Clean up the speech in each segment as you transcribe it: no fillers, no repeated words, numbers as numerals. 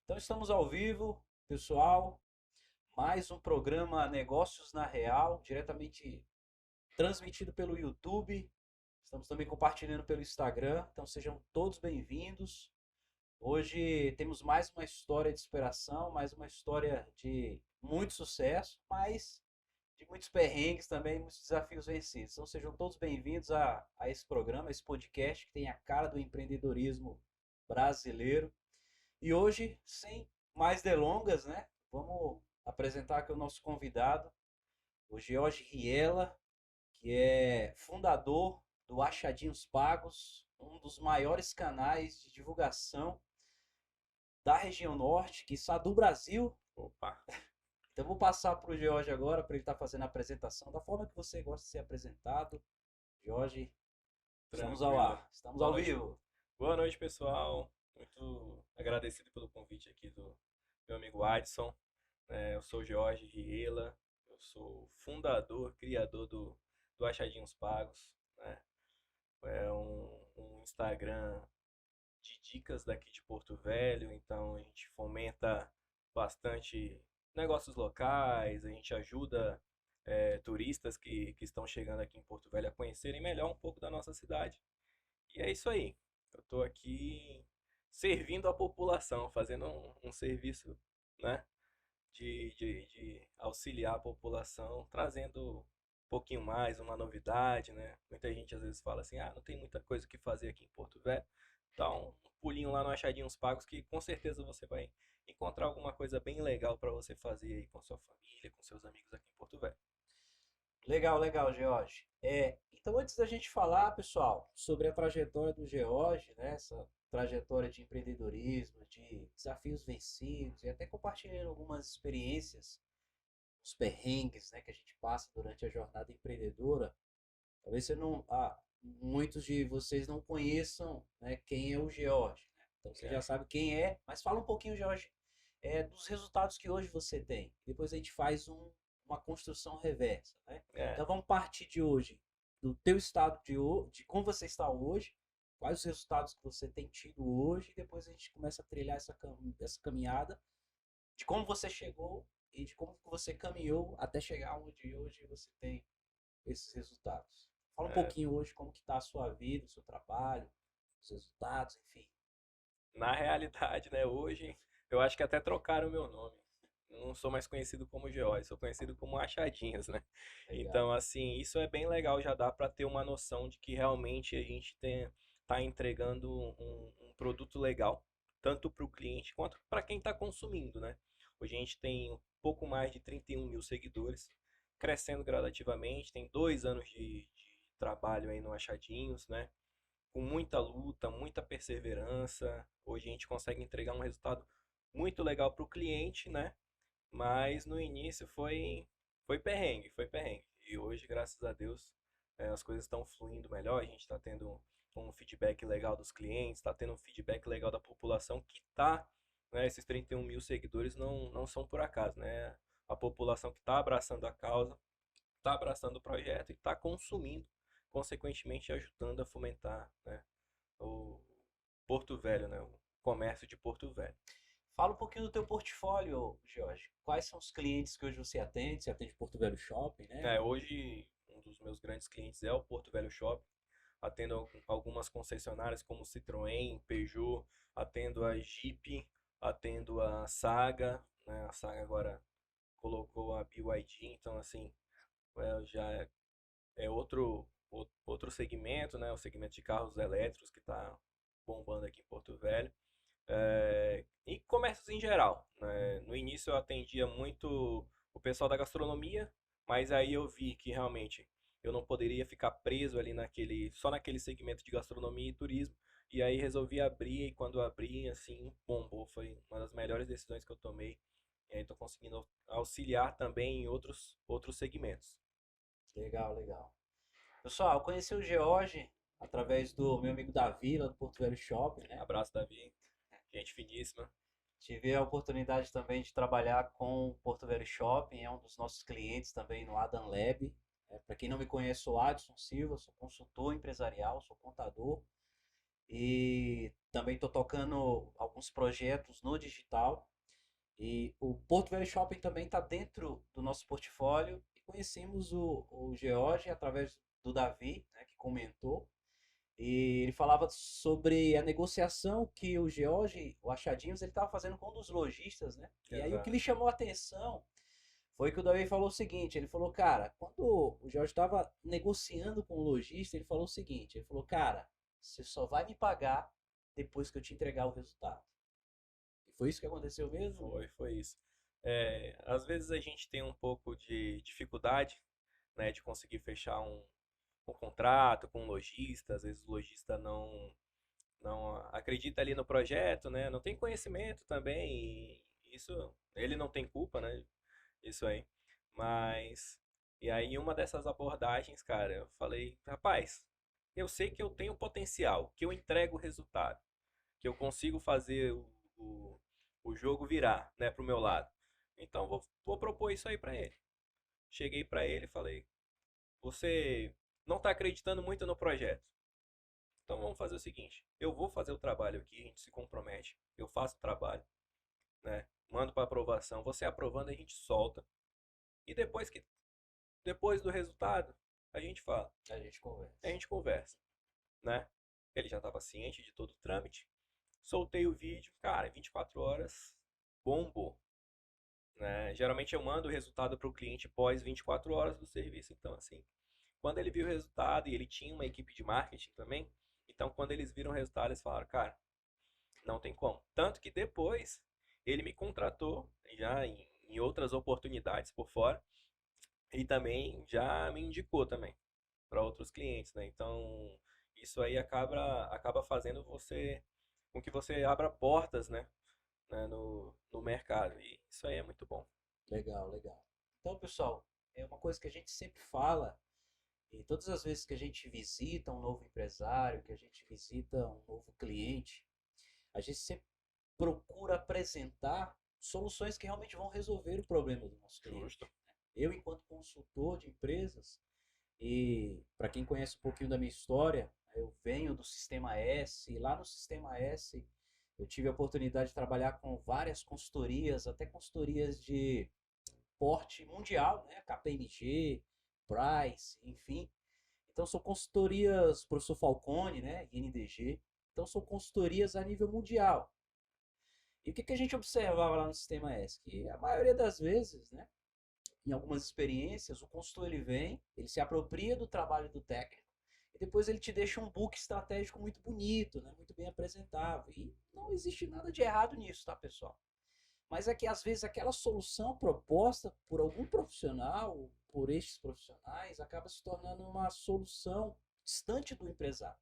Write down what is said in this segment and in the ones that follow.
Então estamos ao vivo, pessoal. Mais um programa Negócios na Real, diretamente transmitido pelo YouTube. Estamos também compartilhando pelo Instagram. Então sejam todos bem-vindos. Hoje temos mais uma história de superação, mais uma história de muito sucesso, mas de muitos perrengues também, muitos desafios vencidos. Então sejam todos bem-vindos a esse programa, a esse podcast que tem a cara do empreendedorismo brasileiro. E hoje, sem mais delongas, né? Vamos apresentar aqui o nosso convidado, o George Riela, que é fundador do Achadinhos Pagos, um dos maiores canais de divulgação da região norte, quiçá do Brasil. Opa, Então vou passar para o George agora, para ele estar fazendo a apresentação da forma que você gosta de ser apresentado. George, estamos ao tranquilo. ar, estamos Boa ao noite. vivo. Boa noite, pessoal. Muito agradecido pelo convite aqui do meu amigo Adson. Eu sou o Jorge Riela, eu sou fundador, criador do Achadinhos Pagos, né? É um Instagram de dicas daqui de Porto Velho, então a gente fomenta bastante negócios locais, a gente ajuda turistas que estão chegando aqui em Porto Velho a conhecerem melhor um pouco da nossa cidade. E é isso aí. Eu estou aqui servindo a população, fazendo um serviço, né, de auxiliar a população, trazendo um pouquinho mais, uma novidade, né? Muita gente às vezes fala assim, não tem muita coisa que fazer aqui em Porto Velho. Dá um pulinho lá no Achadinhos Pagos que com certeza você vai encontrar alguma coisa bem legal para você fazer aí com sua família, com seus amigos aqui em Porto Velho. Legal, legal, George. Então, antes da gente falar, pessoal, sobre a trajetória do George, né, essa trajetória de empreendedorismo, de desafios vencidos, e até compartilhando algumas experiências, os perrengues, né, que a gente passa durante a jornada empreendedora, talvez muitos de vocês não conheçam, né, quem é o George. Né? Então, você já É, sabe quem é, mas fala um pouquinho, George, dos resultados que hoje você tem. Depois a gente faz uma construção reversa, né? é, Então vamos partir de hoje, do teu estado de como você está hoje, quais os resultados que você tem tido hoje, e depois a gente começa a trilhar essa caminhada de como você chegou e de como você caminhou até chegar onde hoje você tem esses resultados. Fala um é. pouquinho hoje como que está a sua vida, o seu trabalho, os resultados, enfim. Na realidade, né, hoje eu acho que até trocaram o meu nome. Eu não sou mais conhecido como Geóis, sou conhecido como Achadinhos, né? Legal. Então, assim, isso é bem legal, já dá para ter uma noção de que realmente a gente tá entregando um produto legal, tanto para o cliente quanto para quem está consumindo, né? Hoje a gente tem um pouco mais de 31 mil seguidores, crescendo gradativamente, tem 2 anos de trabalho aí no Achadinhos, né? Com muita luta, muita perseverança. Hoje a gente consegue entregar um resultado muito legal para o cliente, né? Mas no início foi perrengue, foi perrengue. E hoje, graças a Deus, as coisas estão fluindo melhor. A gente está tendo um feedback legal dos clientes, está tendo um feedback legal da população que está, né, esses 31 mil seguidores não são por acaso, né? A população que está abraçando a causa, está abraçando o projeto e está consumindo, consequentemente ajudando a fomentar, né, o Porto Velho, né, o comércio de Porto Velho. Fala um pouquinho do teu portfólio, Jorge. Quais são os clientes que hoje você atende? Você atende Porto Velho Shopping, né? Hoje, um dos meus grandes clientes é o Porto Velho Shopping. Atendo algumas concessionárias como Citroën, Peugeot, atendo a Jeep, atendo a Saga, né? A Saga agora colocou a BYD, então assim, já é outro segmento, né? O segmento de carros elétricos que está bombando aqui em Porto Velho. E comércios em geral, né? No início eu atendia muito o pessoal da gastronomia, mas aí eu vi que realmente eu não poderia ficar preso ali só naquele segmento de gastronomia e turismo. E aí resolvi abrir, e quando abri, assim, bombou. Foi uma das melhores decisões que eu tomei. E aí estou conseguindo auxiliar também em outros segmentos. Legal, legal. Pessoal, eu conheci o George através do meu amigo Davi, lá do Porto Velho Shopping, né? Abraço, Davi. Gente finíssima. Tive a oportunidade também de trabalhar com o Porto Velho Shopping, é um dos nossos clientes também no Adam Lab. Para quem não me conhece, sou Adson Silva, sou consultor empresarial, sou contador. e também estou tocando alguns projetos no digital. E o Porto Velho Shopping também está dentro do nosso portfólio. E conhecemos o George através do Davi, né, que comentou. E ele falava sobre a negociação que o George, o Achadinhos, ele estava fazendo com um dos lojistas, né? E aí o que lhe Exato. chamou a atenção foi que o Davi falou o seguinte, ele falou, cara, quando o George estava negociando com o lojista, ele falou o seguinte, ele falou, cara, você só vai me pagar depois que eu te entregar o resultado. E foi isso que aconteceu mesmo? Foi isso. Às vezes a gente tem um pouco de dificuldade, né, de conseguir fechar um contrato com um lojista. Às vezes o lojista não acredita ali no projeto, né, não tem conhecimento também. E isso, ele não tem culpa, né, isso aí. Mas, e aí uma dessas abordagens, cara, eu falei, rapaz, eu sei que eu tenho potencial, que eu entrego o resultado, que eu consigo fazer o, o jogo virar, né, pro meu lado. Então vou propor isso aí pra ele. Cheguei pra ele e falei, você não tá acreditando muito no projeto. Então vamos fazer o seguinte, eu vou fazer o trabalho aqui, a gente se compromete, eu faço o trabalho, né? Mando para aprovação, você aprovando a gente solta. E depois do resultado, a gente fala, A gente a conversa. gente conversa, né? Ele já estava ciente de todo o trâmite. Soltei o vídeo, cara, em 24 horas bombou, né? Geralmente eu mando o resultado para o cliente pós 24 horas do serviço, então assim, quando ele viu o resultado e ele tinha uma equipe de marketing também, então quando eles viram o resultado, eles falaram, cara, não tem como. Tanto que depois ele me contratou já em outras oportunidades por fora e também já me indicou também para outros clientes, né? Então, isso aí acaba fazendo com que você abra portas, né, no mercado. E isso aí é muito bom. Legal, legal. Então, pessoal, é uma coisa que a gente sempre fala, e todas as vezes que a gente visita um novo empresário, que a gente visita um novo cliente, a gente sempre procura apresentar soluções que realmente vão resolver o problema do nosso Justo. cliente. Eu, enquanto consultor de empresas, e para quem conhece um pouquinho da minha história, eu venho do Sistema S, e lá no Sistema S eu tive a oportunidade de trabalhar com várias consultorias, até consultorias de porte mundial, né? KPMG, Price, enfim. Então são consultorias, professor Falcone, né? INDG. Então são consultorias a nível mundial. E o que, que a gente observava lá no Sistema S? Que a maioria das vezes, né? Em algumas experiências, o consultor ele vem, ele se apropria do trabalho do técnico e depois ele te deixa um book estratégico muito bonito, né? Muito bem apresentável. E não existe nada de errado nisso, tá, pessoal? Mas é que às vezes aquela solução proposta por algum profissional, por estes profissionais, acaba se tornando uma solução distante do empresário.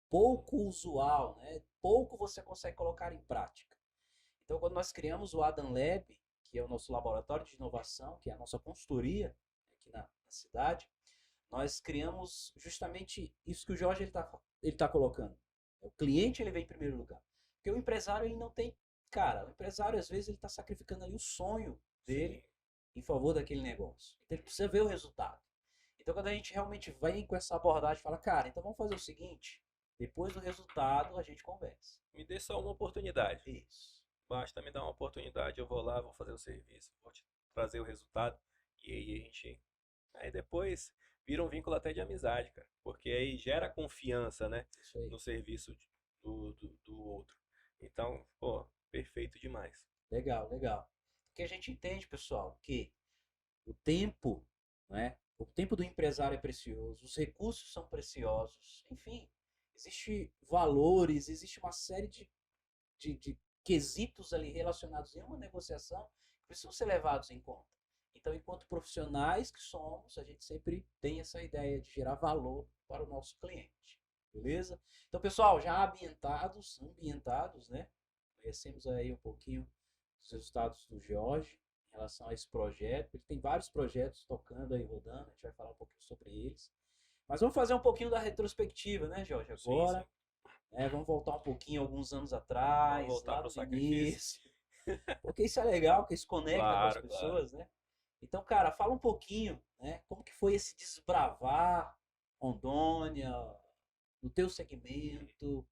Pouco usual, né? Pouco você consegue colocar em prática. Então, quando nós criamos o Adam Lab, que é o nosso laboratório de inovação, que é a nossa consultoria aqui na cidade, nós criamos justamente isso que o Jorge ele tá colocando. O cliente ele vem em primeiro lugar. Porque o empresário ele não tem. Cara, o empresário às vezes ele está sacrificando ali o sonho dele Sim. em favor daquele negócio. Então ele precisa ver o resultado. Então quando a gente realmente vem com essa abordagem, fala, cara, então vamos fazer o seguinte: depois do resultado a gente conversa. Me dê só uma oportunidade. Isso. Basta me dar uma oportunidade, eu vou lá, vou fazer o serviço, vou te trazer o resultado. E aí a gente. Aí depois vira um vínculo até de amizade, cara. Porque aí gera confiança, né? Isso aí. No serviço do outro. Então, pô, perfeito demais. Legal, legal. Porque a gente entende, pessoal, que o tempo, né? O tempo do empresário é precioso, os recursos são preciosos, enfim, existe valores, existe uma série de quesitos ali relacionados em uma negociação que precisam ser levados em conta. Então, enquanto profissionais que somos, a gente sempre tem essa ideia de gerar valor para o nosso cliente, beleza? Então, pessoal, já ambientados, né? Conhecemos aí um pouquinho dos resultados do George em relação a esse projeto. Ele tem vários projetos tocando aí, rodando, a gente vai falar um pouquinho sobre eles. Mas vamos fazer um pouquinho da retrospectiva, né, Jorge? Sim, sim. Agora, vamos voltar um pouquinho alguns anos Vamos atrás, voltar lá pro no sacrifício. início. Porque isso é legal, porque isso conecta com as Claro, claro. pessoas, né? Então, cara, fala um pouquinho, né? Como que foi esse desbravar Rondônia, no teu segmento?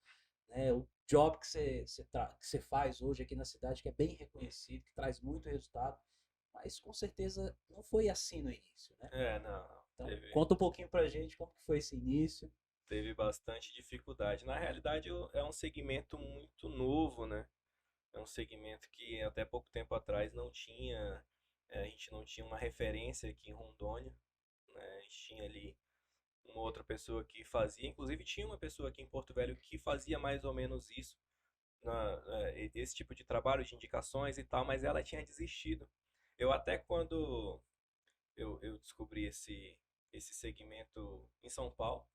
né? O job que você faz hoje aqui na cidade, que é bem reconhecido, que traz muito resultado, mas com certeza não foi assim no início, né? Não. Então, conta um pouquinho pra gente como que foi esse início. Teve bastante dificuldade. Na realidade, é um segmento muito novo, né? É um segmento que até pouco tempo atrás não tinha, a gente não tinha uma referência aqui em Rondônia, né? A gente tinha ali uma outra pessoa que fazia, inclusive tinha uma pessoa aqui em Porto Velho que fazia mais ou menos isso, esse tipo de trabalho de indicações e tal, mas ela tinha desistido. Eu até quando eu descobri esse segmento em São Paulo,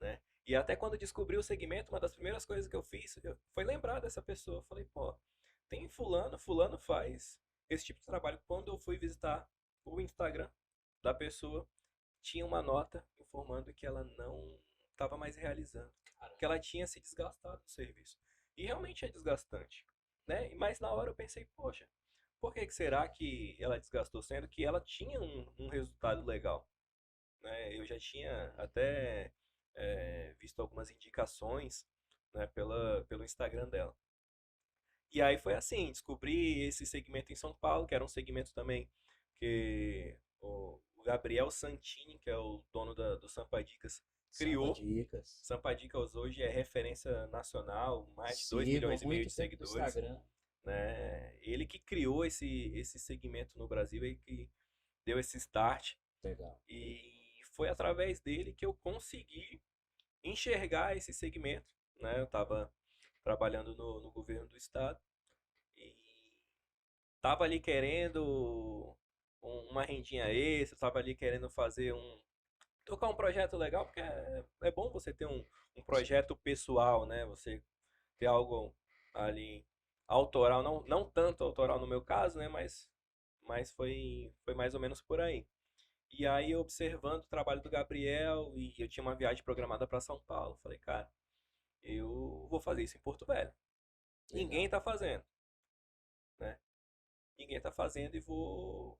né? E até quando descobri o segmento, uma das primeiras coisas que eu fiz foi lembrar dessa pessoa. Eu falei, pô, tem fulano faz esse tipo de trabalho. Quando eu fui visitar o Instagram da pessoa, tinha uma nota informando que ela não estava mais realizando, que ela tinha se desgastado no serviço. E realmente é desgastante, né? Mas na hora eu pensei, poxa, por que será que ela desgastou, sendo que ela tinha um resultado legal, né? Eu já tinha até visto algumas indicações, né, pelo Instagram dela. E aí foi assim, descobri esse segmento em São Paulo, que era um segmento também que o Gabriel Santini, que é o dono do Sampa Dicas, Sampa criou. Dicas. Sampa Dicas hoje é referência nacional, mais de 2 Sigo há milhões e meio muito de tempo no seguidores, Instagram. né? Ele que criou esse segmento no Brasil e que deu esse start. Legal. E foi através dele que eu consegui enxergar esse segmento, né? Eu estava trabalhando no governo do estado e estava ali querendo uma rendinha extra, estava ali querendo fazer tocar um projeto legal, porque é bom você ter um Sim. projeto pessoal, né? Você ter algo ali autoral, não tanto autoral no meu caso, né? Mas foi mais ou menos por aí. E aí, observando o trabalho do Gabriel, e eu tinha uma viagem programada para São Paulo, falei, cara, eu vou fazer isso em Porto Velho. Ninguém Legal. tá fazendo, né? Ninguém tá fazendo e vou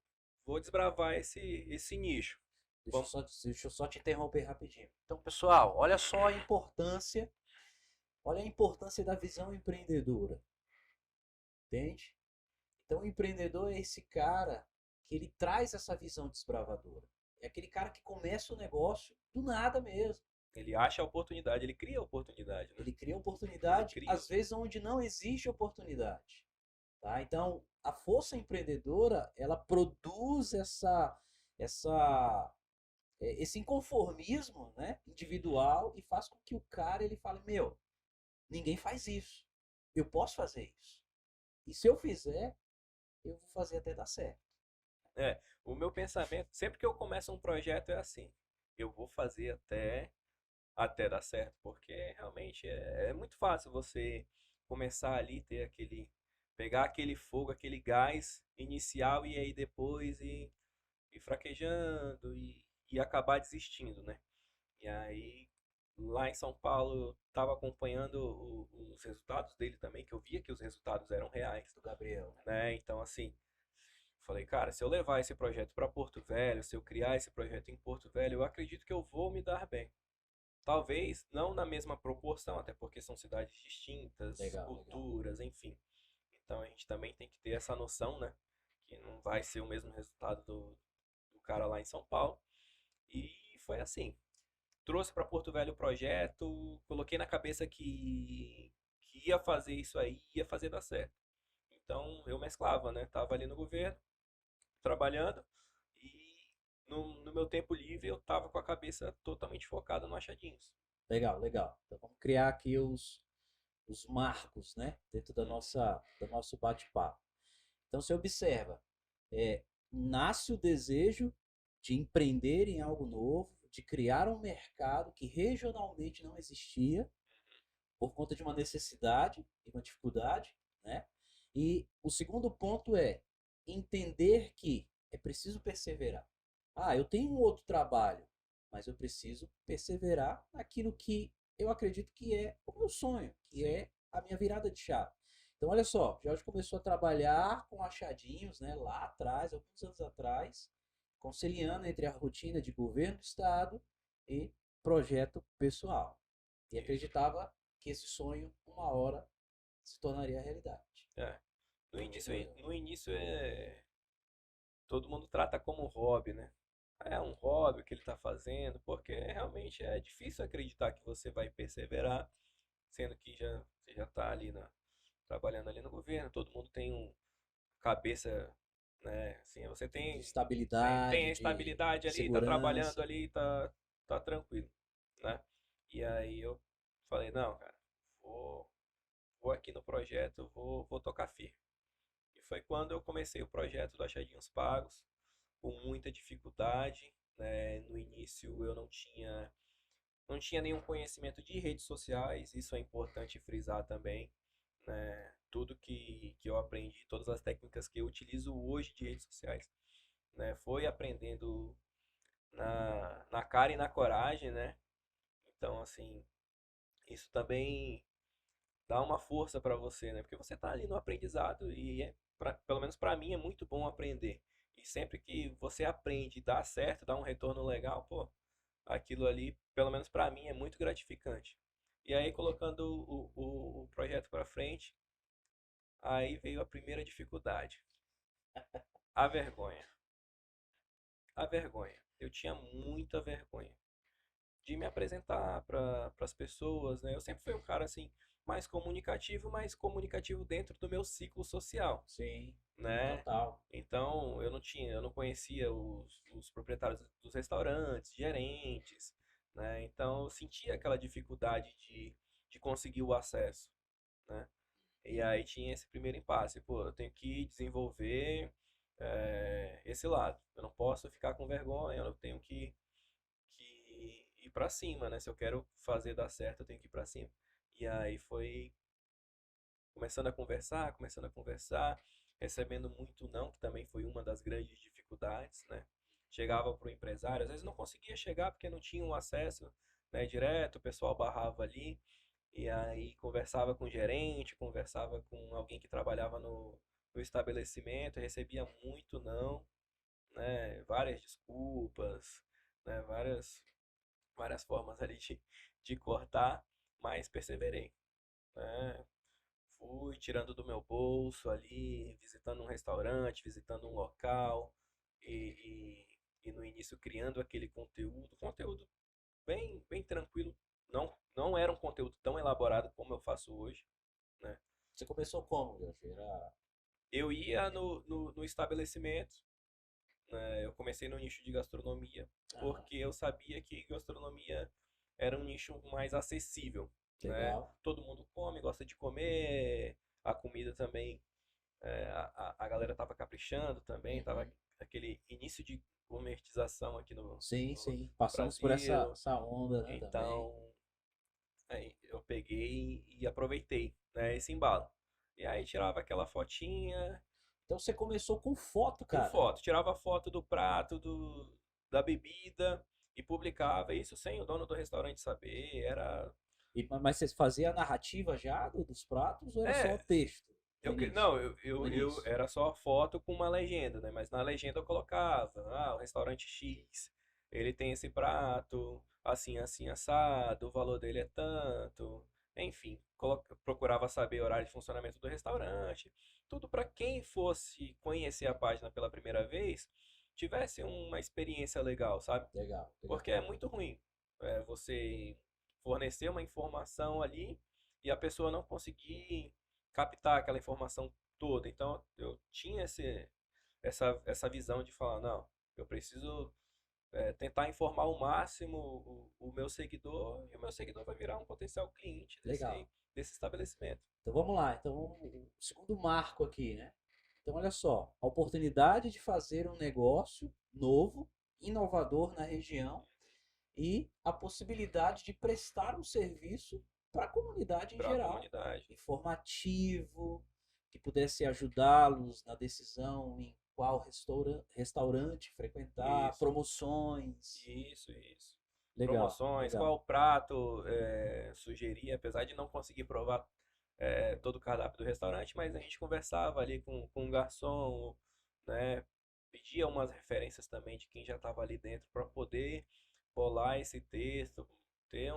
desbravar esse nicho. Vamos. Deixa eu só te interromper rapidinho. Então, pessoal, olha a importância da visão empreendedora, entende? Então, o empreendedor é esse cara que ele traz essa visão desbravadora. É aquele cara que começa o negócio do nada mesmo. Ele acha a oportunidade, ele cria a oportunidade, né? Ele cria Ele oportunidade, cria. às vezes, onde não existe oportunidade. Tá? Então, a força empreendedora, ela produz essa, esse inconformismo, né, Uhum. individual e faz com que o cara ele fale, meu, ninguém faz isso. Eu posso fazer isso. E se eu fizer, eu vou fazer até dar certo. O meu pensamento, sempre que eu começo um projeto é assim, eu vou fazer até dar certo, porque realmente é muito fácil você começar ali, pegar aquele fogo, aquele gás inicial e aí depois ir fraquejando e acabar desistindo, né? E aí, lá em São Paulo, eu estava acompanhando os resultados dele também, que eu via que os resultados eram reais, Do Gabriel, né? né? Então, assim, falei, cara, se eu levar esse projeto para Porto Velho, se eu criar esse projeto em Porto Velho, eu acredito que eu vou me dar bem. Talvez não na mesma proporção, até porque são cidades distintas, Legal, legal. culturas, enfim. Então a gente também tem que ter essa noção, né? Que não vai ser o mesmo resultado do cara lá em São Paulo. E foi assim. Trouxe para Porto Velho o projeto, coloquei na cabeça que ia fazer isso aí, ia fazer dar certo. Então eu mesclava, né? Tava ali no governo, trabalhando, e no meu tempo livre eu tava com a cabeça totalmente focada no Achadinhos. Legal, legal. Então vamos criar aqui os marcos, né? Dentro do nosso bate-papo. Então você observa, é, nasce o desejo de empreender em algo novo, de criar um mercado que regionalmente não existia, por conta de uma necessidade e uma dificuldade, né? E o segundo ponto é entender que é preciso perseverar. Ah, eu tenho um outro trabalho, mas eu preciso perseverar naquilo que eu acredito que é o meu sonho, que Sim. é a minha virada de chave. Então, olha só, Jorge começou a trabalhar com achadinhos, né, lá atrás, alguns anos atrás, conciliando entre a rotina de governo do estado e projeto pessoal. E Isso. acreditava que esse sonho, uma hora, se tornaria realidade. É. No início, Continua. no início todo mundo trata como hobby, né? É um hobby que ele está fazendo, porque realmente é difícil acreditar que você vai perseverar, sendo que você já está ali trabalhando ali no governo, todo mundo tem cabeça, né? Assim, você De tem a estabilidade, de estabilidade ali, tá trabalhando segurança. ali, tá tranquilo, né? E aí eu falei, não, cara, vou, vou aqui no projeto, vou tocar firme. E foi quando eu comecei o projeto do Achadinhos Pagos, com muita dificuldade, né? No início eu não tinha nenhum conhecimento de redes sociais, isso é importante frisar também, né? Tudo que eu aprendi, todas as técnicas que eu utilizo hoje de redes sociais, né? Foi aprendendo na cara e na coragem, né? Então, assim, isso também dá uma força para você, né? Porque você tá ali no aprendizado e pelo menos para mim é muito bom aprender. E sempre que você aprende e dá certo, dá um retorno legal, pô, aquilo ali, pelo menos para mim, é muito gratificante. E aí, colocando o projeto para frente, aí veio a primeira dificuldade, a vergonha. A vergonha. Eu tinha muita vergonha de me apresentar para as pessoas, né? Eu sempre fui um cara assim mais comunicativo dentro do meu ciclo social, Sim, né? total. Então eu não conhecia os proprietários dos restaurantes, gerentes, né? Então eu sentia aquela dificuldade de conseguir o acesso, né? E aí tinha esse primeiro impasse, pô, eu tenho que desenvolver esse lado. Eu não posso ficar com vergonha, eu tenho que ir pra cima, né? Se eu quero fazer dar certo, eu tenho que ir pra cima. E aí foi começando a conversar, recebendo muito não, que também foi uma das grandes dificuldades, né? Chegava para o empresário, às vezes não conseguia chegar porque não tinha um acesso, né, direto, o pessoal barrava ali, e aí conversava com o gerente, conversava com alguém que trabalhava no estabelecimento, recebia muito não, né, várias desculpas, né, várias formas ali de cortar, mas perseverei, né? Fui tirando do meu bolso ali, visitando um restaurante, visitando um local e no início criando aquele conteúdo bem tranquilo. Não era um conteúdo tão elaborado como eu faço hoje, né? Você começou como, Jorge? Era... Eu ia no estabelecimento, né? Eu comecei no nicho de gastronomia, Aham, porque eu sabia que gastronomia era um nicho mais acessível, né? legal. Todo mundo come, gosta de comer, a comida também, a galera tava caprichando também, tava Uhum. aquele início de gourmetização aqui Sim, sim. no Passamos por Brasil, essa onda, né, também. então aí eu peguei e aproveitei, né, esse embalo. E aí tirava aquela fotinha, Então você começou com foto, com cara. foto. Tirava foto do prato, da bebida e publicava isso sem o dono do restaurante saber. Mas você fazia a narrativa já dos pratos ou era só o É, texto no início? não, No eu início. era só foto com uma legenda, né? Mas na legenda eu colocava, o restaurante X, ele tem esse prato, assim, assim, assado, o valor dele é tanto. Enfim, procurava saber o horário de funcionamento do restaurante. Tudo para quem fosse conhecer a página pela primeira vez, tivesse uma experiência legal, sabe? Legal, legal. Porque é muito ruim você fornecer uma informação ali e a pessoa não conseguir captar aquela informação toda. Então eu tinha essa visão de falar, não, eu preciso tentar informar ao máximo o meu seguidor e o meu seguidor vai virar um potencial cliente Legal. desse estabelecimento. Então vamos lá. Então, o segundo marco aqui, né? Então, olha só, a oportunidade de fazer um negócio novo, inovador na região e a possibilidade de prestar um serviço para a comunidade em Para a geral, comunidade. informativo, que pudesse ajudá-los na decisão em qual restaurante frequentar, Isso, promoções. isso. Legal, Promoções, legal. qual prato sugerir, apesar de não conseguir provar todo o cardápio do restaurante, mas a gente conversava ali com o garçom, né? Pedia umas referências também de quem já estava ali dentro para poder bolar esse texto, ter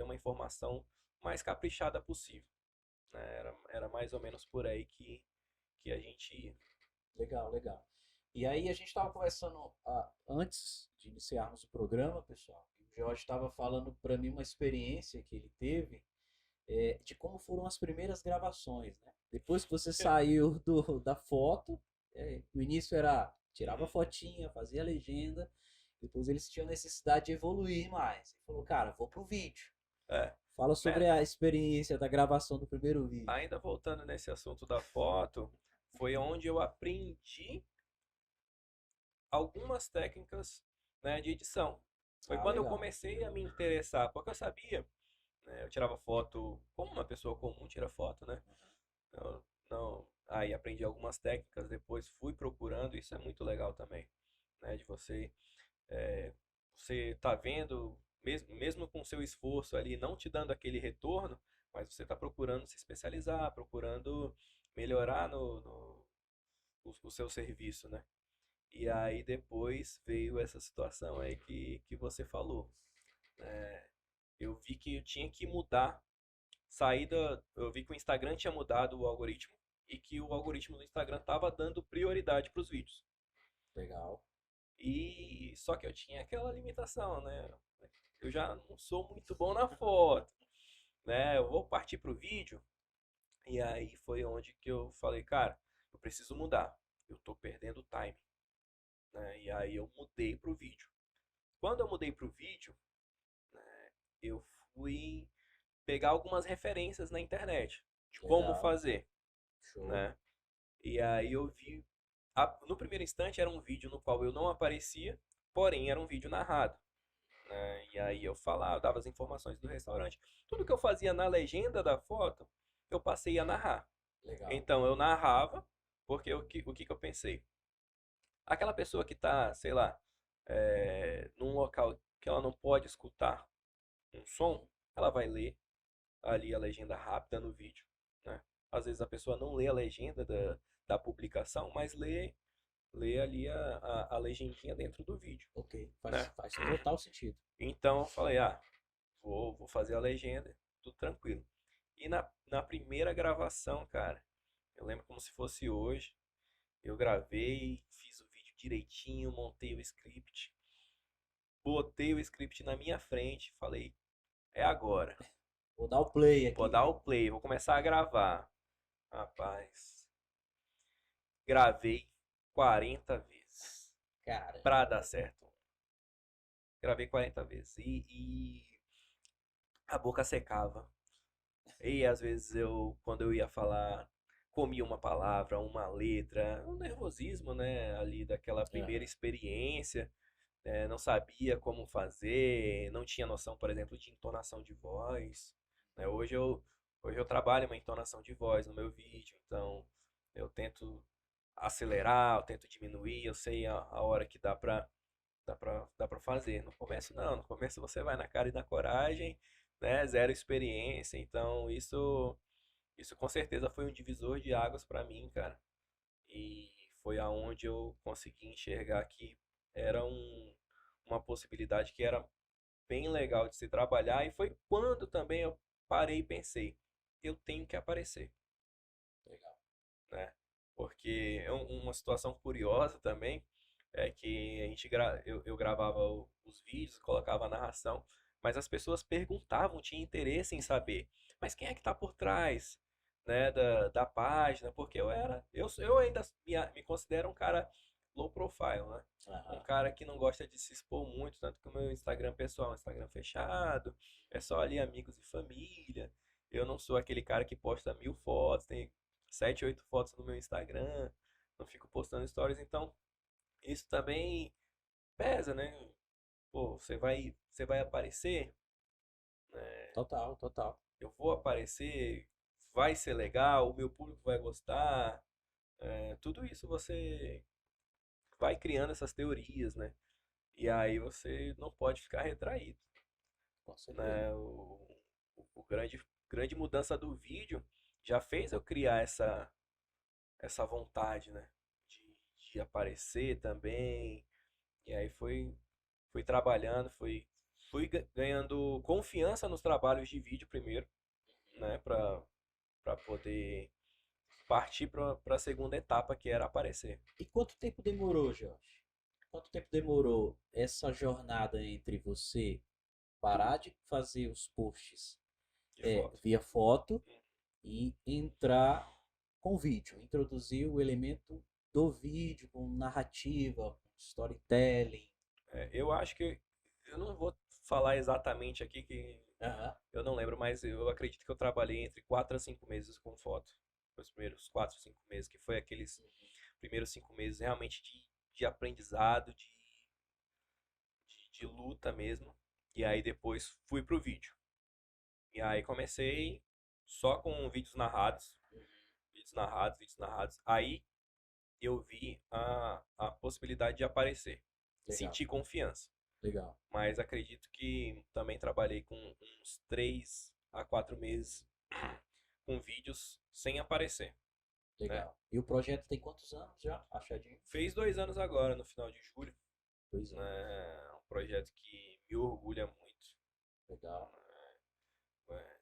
uma informação mais caprichada possível, né? Era mais ou menos por aí que a gente ia. Legal, legal. E aí a gente estava conversando antes de iniciarmos o programa, pessoal. O Jorge estava falando para mim uma experiência que ele teve de como foram as primeiras gravações, né? Depois que você saiu da foto, no início era tirava fotinha, fazia legenda, depois eles tinham necessidade de evoluir mais. Ele falou, cara, vou pro vídeo. É, Fala sobre né? a experiência da gravação do primeiro vídeo. Ainda voltando nesse assunto da foto, foi onde eu aprendi algumas técnicas, né, de edição. Foi Ah, quando eu legal. comecei a me interessar, porque eu sabia, né, eu tirava foto como uma pessoa comum tira foto, né? Eu não, aí aprendi algumas técnicas, depois fui procurando, isso é muito legal também, né, de é, você tá vendo, mesmo com o seu esforço ali, não te dando aquele retorno, mas você está procurando se especializar, procurando melhorar o seu serviço, né? E aí depois veio essa situação aí que você falou. Eu vi que eu tinha que mudar, eu vi que o Instagram tinha mudado o algoritmo e que o algoritmo do Instagram estava dando prioridade para os vídeos. Legal. E só que eu tinha aquela limitação, né? Eu já não sou muito bom na foto, né? Eu vou partir pro vídeo. E aí foi onde que eu falei, cara, eu preciso mudar. Eu tô perdendo time, né? E aí eu mudei pro vídeo. Quando eu mudei pro vídeo, eu fui pegar algumas referências na internet de como Legal. fazer, Show. né? E aí eu vi, no primeiro instante era um vídeo no qual eu não aparecia, porém era um vídeo narrado, né? E aí eu falava, dava as informações do restaurante. Tudo que eu fazia na legenda da foto, eu passei a narrar. Legal. Então eu narrava, porque o que eu pensei? Aquela pessoa que está, sei lá, num local que ela não pode escutar um som, ela vai ler ali a legenda rápida no vídeo, né? Às vezes a pessoa não lê a legenda da publicação, mas lê ali a legendinha dentro do vídeo, Ok. né? Faz total sentido. Então eu falei, vou fazer a legenda, tudo tranquilo. E na primeira gravação, cara, eu lembro como se fosse hoje, eu gravei, fiz o vídeo direitinho, montei o script, botei o script na minha frente, falei, é agora. Vou dar o play Vou aqui. dar o play, vou começar a gravar. Rapaz, gravei 40 vezes pra Caramba. dar certo. Gravei 40 vezes e a boca secava. E às vezes quando eu ia falar, comia uma palavra, uma letra, um nervosismo, né, ali daquela primeira Aham. experiência, não sabia como fazer, não tinha noção, por exemplo, de entonação de voz, né? Hoje eu trabalho uma entonação de voz no meu vídeo, então eu tento acelerar, eu tento diminuir, eu sei a hora que dá pra fazer. No começo não, no começo você vai na cara e na coragem, né? Zero experiência, então isso com certeza foi um divisor de águas para mim, cara. E foi aonde eu consegui enxergar que era uma possibilidade que era bem legal de se trabalhar. E foi quando também eu parei e pensei, eu tenho que aparecer, Legal. né? Porque é uma situação curiosa também é que eu gravava os vídeos, colocava a narração, mas as pessoas perguntavam, tinham interesse em saber, mas quem é que está por trás, né, da página? Porque eu ainda me considero um cara low profile, né? Um Aham. cara que não gosta de se expor muito, tanto que o meu Instagram pessoal é um Instagram fechado, é só ali amigos e família. Eu não sou aquele cara que posta 1000 fotos, tem 7, 8 fotos no meu Instagram, não fico postando stories, então isso também pesa, né? Pô, você vai aparecer, né? Total, total. Eu vou aparecer, vai ser legal, o meu público vai gostar, tudo isso você vai criando essas teorias, né? E aí você não pode ficar retraído, Com certeza. né? O grande mudança do vídeo já fez eu criar essa vontade, né? De aparecer também. E aí fui trabalhando, fui ganhando confiança nos trabalhos de vídeo primeiro, né, para poder partir para a segunda etapa, que era aparecer E quanto tempo demorou, Jorge? Quanto tempo demorou essa jornada entre você parar de fazer os posts de foto. via foto e entrar com vídeo, introduzir o elemento do vídeo com narrativa, com storytelling? Eu acho que eu não vou falar exatamente aqui que Aham. eu não lembro, mas eu acredito que eu trabalhei entre 4 a 5 meses com foto. Os primeiros 4 5 meses, que foi aqueles primeiros 5 meses realmente de aprendizado, de luta mesmo. E aí depois fui pro vídeo. E aí comecei só com vídeos narrados, vídeos narrados, vídeos narrados. Aí eu vi a possibilidade de aparecer. Legal, Senti confiança. legal, Mas acredito que também trabalhei com uns 3 a 4 meses com vídeos sem aparecer, né? legal. E o projeto tem quantos anos já, Achadinho? Fez 2 anos agora, no final de julho, 2 anos. né? Um projeto que me orgulha muito. Legal.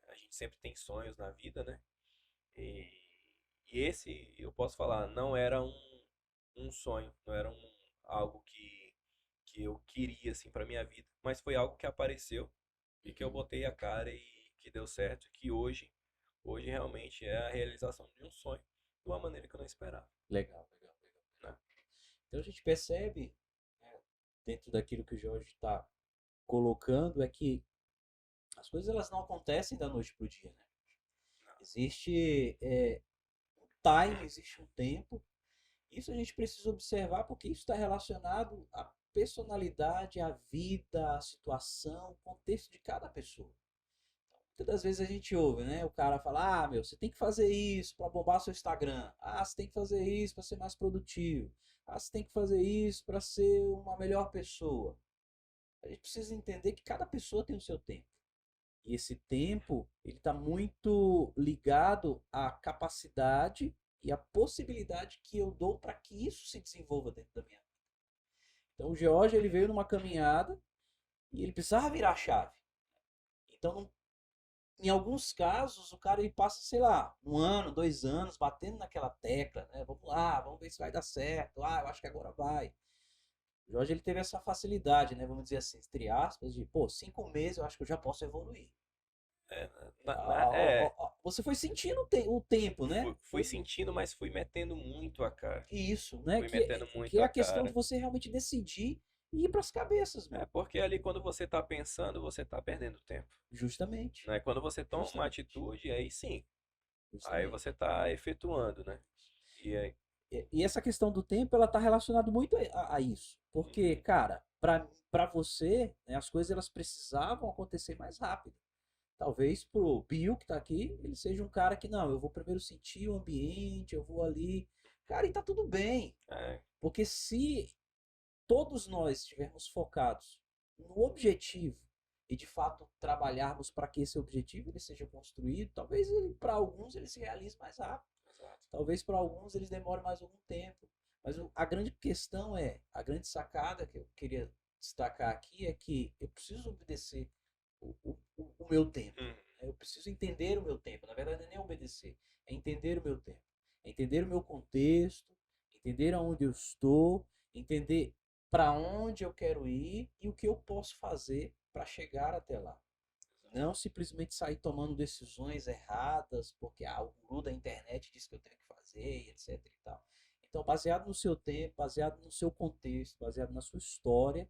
A gente sempre tem sonhos na vida, né? E, e esse, eu posso falar, não era um sonho, não era algo que eu queria assim para minha vida, mas foi algo que apareceu e que eu Uhum. botei a cara e que deu certo, que hoje realmente é a realização de um sonho de uma maneira que eu não esperava, Legal, legal, legal. né? Então a gente percebe, né, dentro daquilo que o Jorge está colocando, é que as coisas elas não acontecem da noite para o dia, né? Existe um time, existe um tempo. Isso a gente precisa observar porque isso está relacionado à personalidade, à vida, à situação, ao contexto de cada pessoa. Muitas das vezes a gente ouve, né? O cara fala: ah, meu, você tem que fazer isso para bombar seu Instagram. Ah, você tem que fazer isso para ser mais produtivo. Ah, você tem que fazer isso para ser uma melhor pessoa. A gente precisa entender que cada pessoa tem o seu tempo. E esse tempo, ele está muito ligado à capacidade e à possibilidade que eu dou para que isso se desenvolva dentro da minha vida. Então, o George, ele veio numa caminhada e ele precisava virar a chave. Então, em alguns casos, o cara ele passa, sei lá, 1 ano, 2 anos batendo naquela tecla, né? Vamos lá, vamos ver se vai dar certo. Ah, eu acho que agora vai. O Jorge ele teve essa facilidade, né? Vamos dizer assim, entre aspas, de, pô, 5 meses eu acho que eu já posso evoluir. É, Você foi sentindo o tempo, né? fui sentindo, mas fui metendo muito a cara. Isso, né? Fui metendo Que muito é a a questão de cara. você realmente decidir e ir para as cabeças, É meu. porque ali quando você tá pensando, você tá perdendo tempo, Justamente, né? Quando você toma uma justamente, atitude, aí sim, aí justamente. você tá efetuando, né? E aí, E essa questão do tempo, ela está relacionada muito a isso. Porque, uhum, cara, para você, né, as coisas elas precisavam acontecer mais rápido. Talvez pro Bill que tá aqui, ele seja um cara que, não, eu vou primeiro sentir o ambiente, eu vou ali. Cara, e tá tudo bem. é, Porque se todos nós estivermos focados no objetivo e de fato trabalharmos para que esse objetivo ele seja construído, talvez para alguns ele se realize mais rápido, exato. talvez para alguns eles demorem mais algum tempo. Mas a grande questão a grande sacada que eu queria destacar aqui é que eu preciso obedecer o meu tempo. Uhum, Eu preciso entender o meu tempo. Na verdade, não é nem obedecer, é entender o meu tempo. É entender o meu contexto, entender aonde eu estou, entender para onde eu quero ir e o que eu posso fazer para chegar até lá. Não simplesmente sair tomando decisões erradas, porque o guru da internet disse que eu tenho que fazer, etc. E tal. Então, baseado no seu tempo, baseado no seu contexto, baseado na sua história,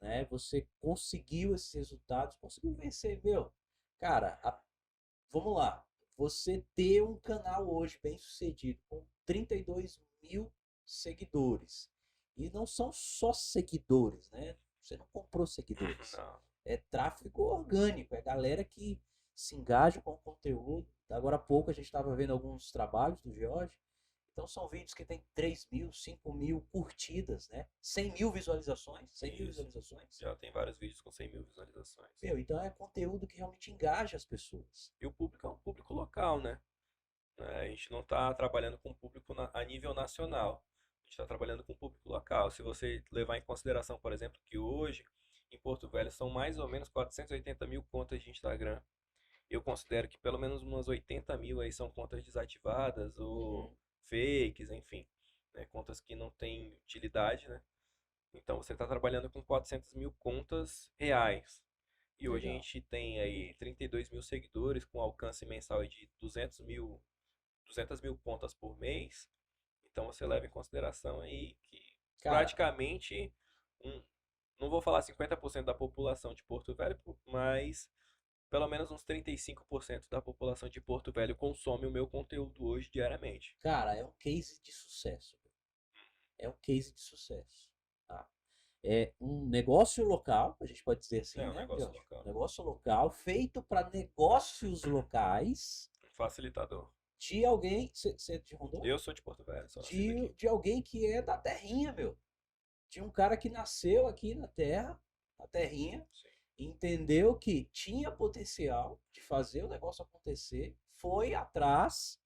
né? Você conseguiu esses resultados, conseguiu vencer, meu. Cara, vamos lá. Você ter um canal hoje bem sucedido com 32 mil seguidores. E não são só seguidores, né? Você não comprou seguidores. não, É tráfego orgânico, é galera que se engaja com o conteúdo. Agora há pouco a gente estava vendo alguns trabalhos do George. Então são vídeos que tem 3 mil, 5 mil curtidas, né? 100 mil visualizações. 100 mil isso. visualizações. Já tem vários vídeos com 100 mil visualizações. Meu, então é conteúdo que realmente engaja as pessoas. E o público é um público local, né? A gente não está trabalhando com público a nível nacional. A gente está trabalhando com público local. Se você levar em consideração, por exemplo, que hoje em Porto Velho são mais ou menos 480 mil contas de Instagram. eu considero que pelo menos umas 80 mil aí são contas desativadas ou Uhum. fakes, enfim, né, contas que não têm utilidade, né? Então você está trabalhando com 400 mil contas reais. E hoje a Legal. gente tem aí 32 mil seguidores com alcance mensal aí de 200 mil contas por mês. Então você leva em consideração aí que Cara, praticamente, um, não vou falar 50% da população de Porto Velho, mas pelo menos uns 35% da população de Porto Velho consome o meu conteúdo hoje diariamente. cara, é um case de sucesso. É um case de sucesso. Tá? É um negócio local, a gente pode dizer É assim, um né, negócio Jorge? local, Um negócio local feito para negócios locais um facilitador. de alguém. Você é de Rondônia? Eu sou de Porto Velho, sou nascido aqui. De alguém que é da terrinha, meu. De um cara que nasceu aqui na terra, na terrinha, Sim. entendeu que tinha potencial de fazer o negócio acontecer, foi atrás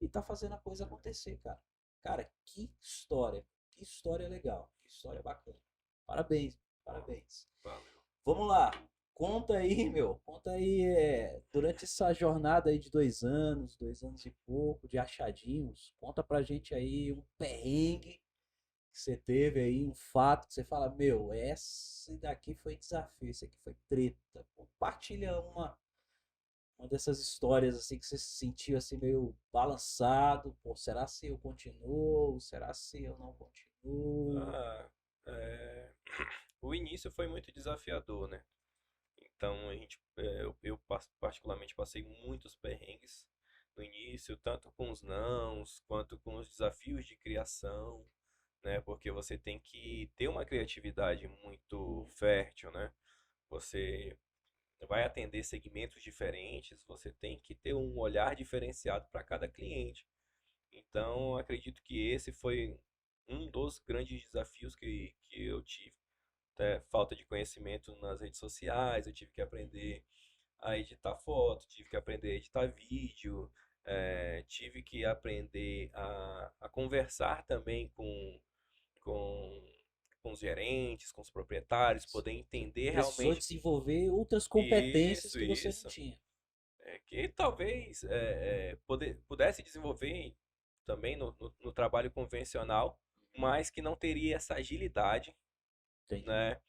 e tá fazendo a coisa acontecer, cara. Cara, que história legal, que história bacana. Parabéns, parabéns. Valeu. Vamos lá, conta aí, meu, conta aí, durante essa jornada aí de 2 anos e pouco, de achadinhos, conta pra gente aí um perrengue que você teve aí, um fato que você fala, meu, esse daqui foi desafio, esse aqui foi treta. Compartilha uma dessas histórias assim que você se sentiu assim meio balançado, pô, será se eu continuo? Será se eu não continuo? Ah, é, o início foi muito desafiador, né? Então eu particularmente passei muitos perrengues no início, tanto com os nãos, quanto com os desafios de criação, né? Porque você tem que ter uma criatividade muito fértil, né? Você vai atender segmentos diferentes, você tem que ter um olhar diferenciado para cada cliente. Então, acredito que esse foi um dos grandes desafios que eu tive. Até falta de conhecimento nas redes sociais, eu tive que aprender a editar foto, tive que aprender a editar vídeo, tive que aprender a conversar também com, com os gerentes, com os proprietários, poder Você entender precisou realmente desenvolver outras competências isso, que você não isso. tinha. Que talvez pudesse desenvolver também no trabalho convencional, mas que não teria essa agilidade, Entendi. né,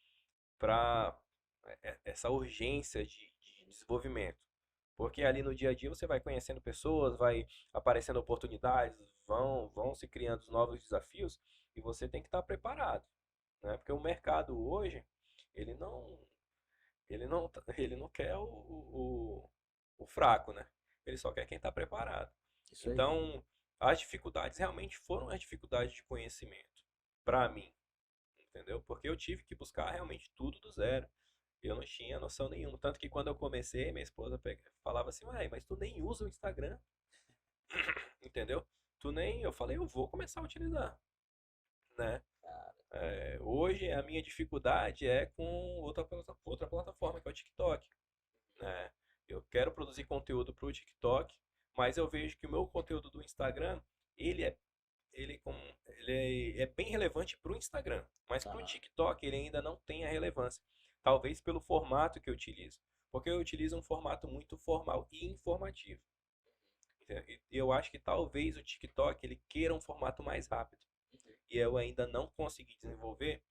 para essa urgência de desenvolvimento. Porque ali no dia a dia você vai conhecendo pessoas, vai aparecendo oportunidades, vão se criando novos desafios e você tem que estar preparado, né? Porque o mercado hoje, ele não, ele não quer o fraco, né? Ele só quer quem está preparado. Isso aí. Então, as dificuldades realmente foram as dificuldades de conhecimento, para mim, entendeu? Porque eu tive que buscar realmente tudo do zero. Eu não tinha noção nenhuma. Tanto que quando eu comecei, minha esposa falava assim, uai, mas tu nem usa o Instagram, entendeu? Tu nem. Eu falei, eu vou começar a utilizar, né? Hoje a minha dificuldade é com outra plataforma, que é o TikTok, né? Eu quero produzir conteúdo para o TikTok, mas eu vejo que o meu conteúdo do Instagram, ele é, ele, com, é bem relevante para o Instagram, mas para o Aham. TikTok ele ainda não tem a relevância. Talvez pelo formato que eu utilizo, porque eu utilizo um formato muito formal e informativo. E eu acho que talvez o TikTok ele queira um formato mais rápido. E eu ainda não consegui desenvolver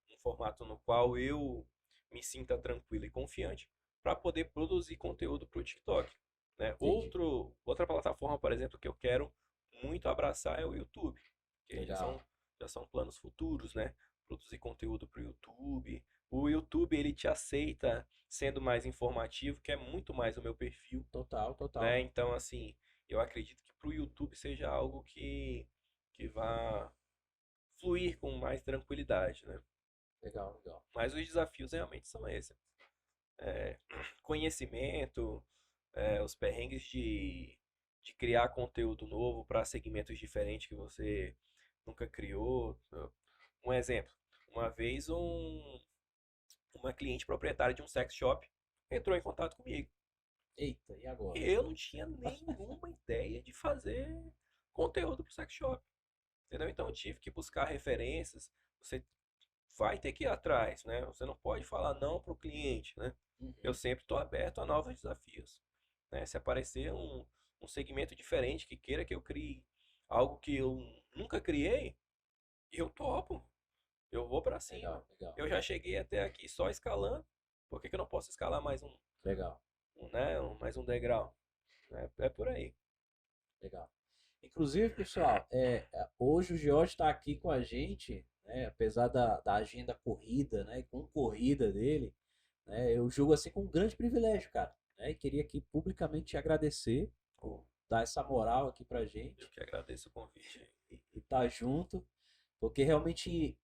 um formato no qual eu me sinta tranquilo e confiante para poder produzir conteúdo para o TikTok. Né? Entendi. Outra plataforma, por exemplo, que eu quero muito abraçar é o YouTube, que aí Legal. já são planos futuros, né? Produzir conteúdo para o YouTube. O YouTube ele te aceita sendo mais informativo, que é muito mais o meu perfil, Total, total. né? Então, assim, eu acredito que para o YouTube seja algo que vá fluir com mais tranquilidade, né? Legal, legal. Mas os desafios realmente são esses. É, conhecimento, os perrengues de criar conteúdo novo para segmentos diferentes que você nunca criou. Um exemplo, uma vez uma cliente proprietária de um sex shop entrou em contato comigo. Eita, e E agora? eu não tinha nenhuma ideia de fazer conteúdo para o sex shop. Entendeu? Então eu tive que buscar referências. Você vai ter que ir atrás, né? Você não pode falar não para o cliente, né? Eu Uhum. sempre estou aberto a novos desafios, né? Se aparecer um segmento diferente que queira que eu crie algo que eu nunca criei, eu topo. Eu vou para cima. Legal, legal, Eu já cheguei até aqui só escalando. Por que que eu não posso escalar mais legal, né, mais um degrau? É por aí. legal. Inclusive, pessoal, hoje o George está aqui com a gente, né, apesar da agenda corrida, né, e concorrida dele, né, eu julgo assim com um grande privilégio, cara, né, e queria aqui publicamente te agradecer por dar essa moral aqui pra Eu gente que agradeço o convite aí. e tá junto, porque realmente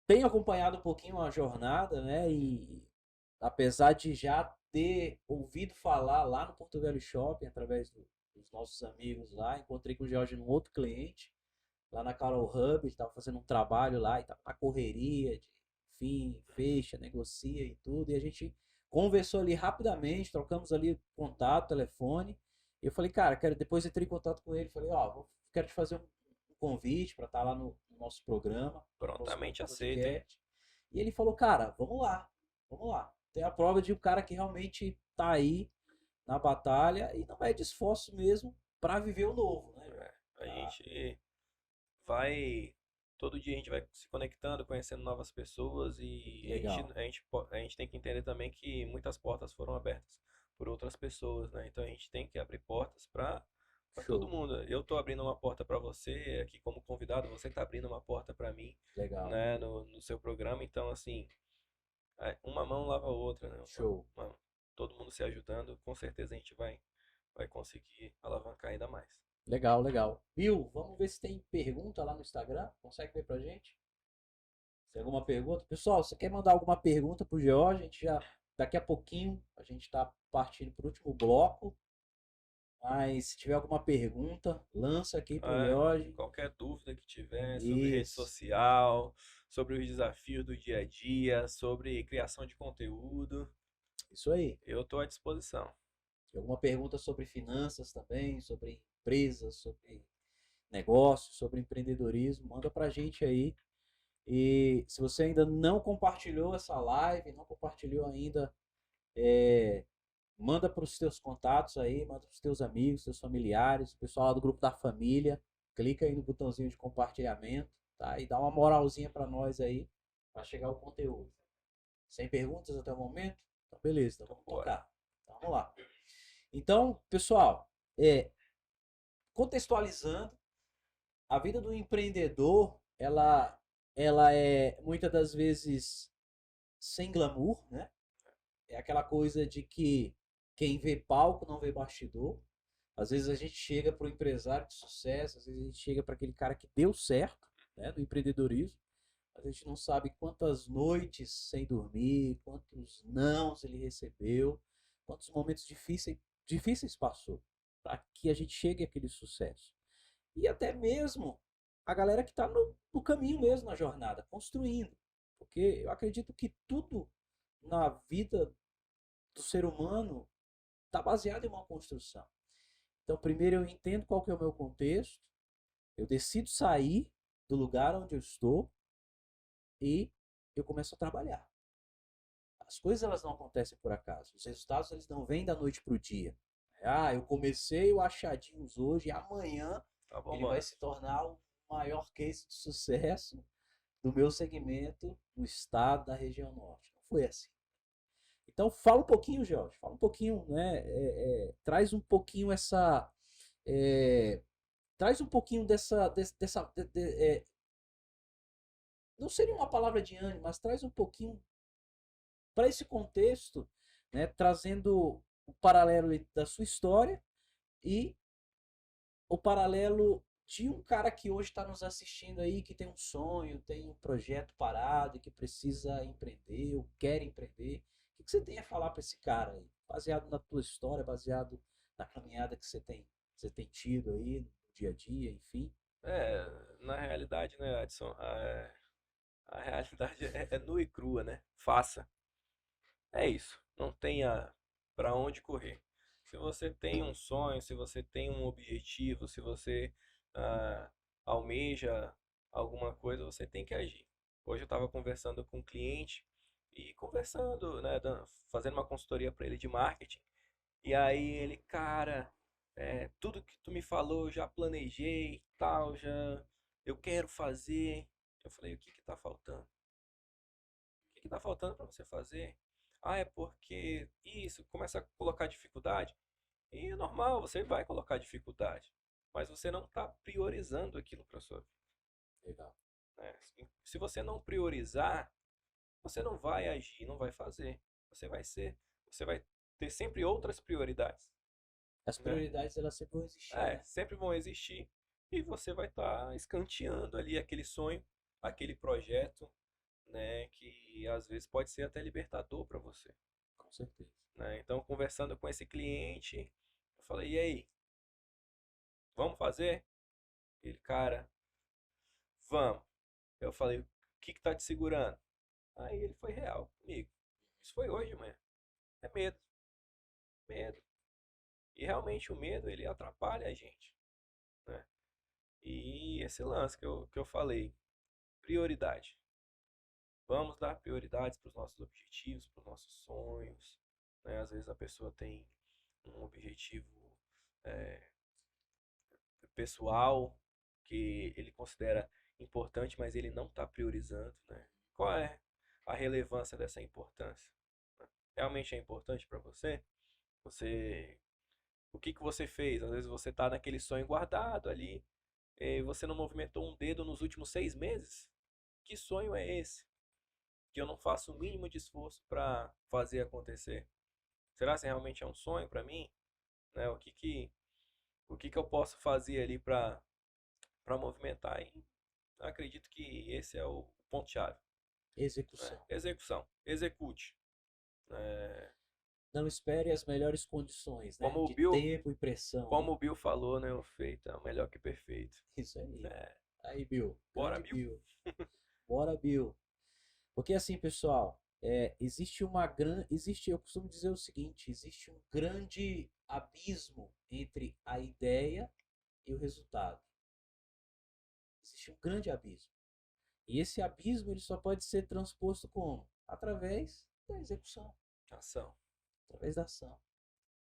tenho acompanhado um pouquinho a jornada, né, e apesar de já ter ouvido falar lá no Porto Velho Shopping, através dos nossos amigos lá, encontrei com o George num outro cliente, lá na Carol Hub, estava fazendo um trabalho lá e estava na correria, de, enfim, fecha, negocia e tudo, e a gente conversou ali rapidamente, trocamos ali contato, telefone, e eu falei, cara, depois entrei em contato com ele, falei, ó, quero te fazer um convite para estar lá no nosso programa, no nosso Prontamente aceito, hein? podcast, e ele falou, cara, vamos lá, tem a prova de um cara que realmente tá aí na batalha e não é de esforço mesmo para viver o novo, né, Jorge? É, a Pra... gente vai. Todo dia a gente vai se conectando, conhecendo novas pessoas e Legal. a gente tem que entender também que muitas portas foram abertas por outras pessoas, né? Então a gente tem que abrir portas para todo Show. mundo. Eu estou abrindo uma porta para você aqui como convidado, você está abrindo uma porta para mim, Legal. né, no seu programa. Então, assim, uma mão lava a outra, né? Show. Todo mundo se ajudando, com certeza a gente vai conseguir alavancar ainda mais. Legal, legal. Bill, vamos ver se tem pergunta lá no Instagram. Consegue ver pra gente? Se tem alguma pergunta? Pessoal, você quer mandar alguma pergunta pro George? A gente já, daqui a pouquinho, a gente tá partindo pro último bloco. Mas se tiver alguma pergunta, lança aqui pro É, George. qualquer dúvida que tiver sobre rede Isso. social, sobre os desafios do dia a dia, sobre criação de conteúdo, Isso aí. eu estou à disposição. Alguma pergunta sobre finanças também, sobre empresas, sobre negócios, sobre empreendedorismo, manda pra gente aí. E se você ainda não compartilhou essa live, não compartilhou ainda, manda para os teus contatos aí, manda para os teus amigos, teus familiares, o pessoal lá do grupo da família. Clica aí no botãozinho de compartilhamento, tá? E dá uma moralzinha para nós aí, para chegar o conteúdo. Sem perguntas até o momento? Então, beleza, então Então, vamos bora. tocar. Então, vamos lá. Então, pessoal, contextualizando, a vida do empreendedor, ela é muitas das vezes sem glamour, né? É aquela coisa de que quem vê palco não vê bastidor. Às vezes a gente chega para o empresário de sucesso, às vezes a gente chega para aquele cara que deu certo, né, do empreendedorismo. A gente não sabe quantas noites sem dormir, quantos nãos ele recebeu, quantos momentos difíceis passou para que a gente chegue àquele sucesso. E até mesmo a galera que está no caminho mesmo na jornada, construindo. Porque eu acredito que tudo na vida do ser humano está baseado em uma construção. Então, primeiro eu entendo qual que é o meu contexto, eu decido sair do lugar onde eu estou e eu começo a trabalhar. As coisas elas não acontecem por acaso. Os resultados eles não vêm da noite para o dia. Ah, eu comecei o Achadinhos hoje e amanhã Tá ele vai bombando. se tornar o maior case de sucesso do meu segmento no estado da região norte. Não foi assim. Então fala um pouquinho, Jorge, fala um pouquinho, né? Traz um pouquinho essa, é, traz um pouquinho não seria uma palavra de ânimo, mas traz um pouquinho para esse contexto, né? Trazendo o paralelo da sua história e o paralelo de um cara que hoje está nos assistindo aí, que tem um sonho, tem um projeto parado e que precisa empreender ou quer empreender. O que você tem a falar para esse cara aí? Baseado na tua história, baseado na caminhada que você tem tido aí no dia a dia, enfim. Na realidade, né, Adson, a realidade é nua e crua, né? Faça. É isso. Não tenha para onde correr. Se você tem um sonho, se você tem um objetivo, se você ah, almeja alguma coisa, você tem que agir. Hoje eu estava conversando com um cliente E conversando, né, fazendo uma consultoria para ele de marketing. E aí ele, cara, tudo que tu me falou, eu já planejei, tal, já eu quero fazer. Eu falei, o que que tá faltando? O que que tá faltando para você fazer? Ah, é porque isso, começa a colocar dificuldade. E é normal, você vai colocar dificuldade, mas você não está priorizando aquilo para sua vida, Legal. né? Se você não priorizar, você não vai agir, não vai fazer. Você vai ter sempre outras prioridades, As né? prioridades, elas sempre vão existir, né? Sempre vão existir e você vai estar escanteando ali aquele sonho, aquele projeto, né, que às vezes pode ser até libertador para você, Com certeza. né? Então, conversando com esse cliente, eu falei: "E aí, vamos fazer?" Ele, cara, vamos. Eu falei: "O que que tá te segurando?" Aí ele foi real comigo. Isso foi hoje de manhã. É medo, medo. E realmente o medo, ele atrapalha a gente, né? E esse lance que eu falei, prioridade. Vamos dar prioridades para os nossos objetivos, para os nossos sonhos, né? Às vezes a pessoa tem um objetivo é, pessoal que ele considera importante, mas ele não está priorizando, né? Qual é a relevância dessa importância? Realmente é importante para você? Você, o que que você fez? Às vezes você está naquele sonho guardado ali, e você não movimentou um dedo nos últimos 6 meses. Que sonho é esse? Que eu não faço o mínimo de esforço para fazer acontecer. Será que realmente é um sonho para mim? Né? O que que eu posso fazer ali para movimentar? E acredito que esse é o ponto-chave. Né? Execução. Execução. Execute. É, Não espere as melhores condições, né? como o De Bill, tempo e pressão, né? como o Bill falou, né? O feito é melhor que perfeito. Isso aí. É, Aí, Bill. bora, Grande Bill. Bill. Bora, Bill. Porque assim, pessoal, eu costumo dizer o seguinte, existe um grande abismo entre a ideia e o resultado. Existe um grande abismo. E esse abismo ele só pode ser transposto como? Através da execução, Ação. através da ação.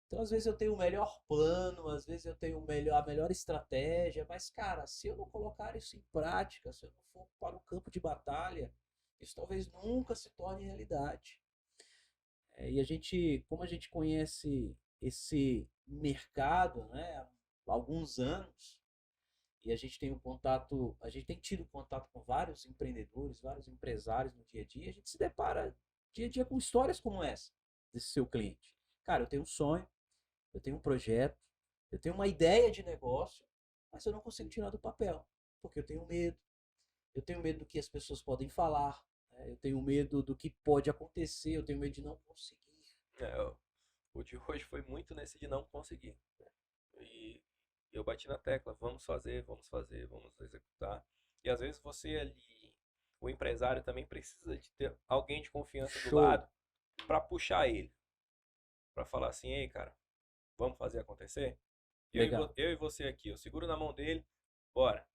Então, às vezes eu tenho o melhor plano, às vezes eu tenho a melhor estratégia, mas, cara, se eu não colocar isso em prática, se eu não for para o campo de batalha, isso talvez nunca se torne realidade. E a gente, como a gente conhece esse mercado, né, há alguns anos, e a gente tem um contato, a gente tem tido contato com vários empreendedores, vários empresários no dia a dia, a gente se depara dia a dia com histórias como essa desse seu cliente. Cara, eu tenho um sonho, eu tenho um projeto, eu tenho uma ideia de negócio, mas eu não consigo tirar do papel, porque eu tenho medo. Eu tenho medo do que as pessoas podem falar, né? Eu tenho medo do que pode acontecer, eu tenho medo de não conseguir. O de hoje foi muito nesse de não conseguir. E eu bati na tecla, vamos fazer, vamos executar. E às vezes você ali, o empresário também precisa de ter alguém de confiança do Show! lado para puxar ele, para falar assim, ei, cara, vamos fazer acontecer? Legal. Eu e você aqui, eu seguro na mão dele, bora.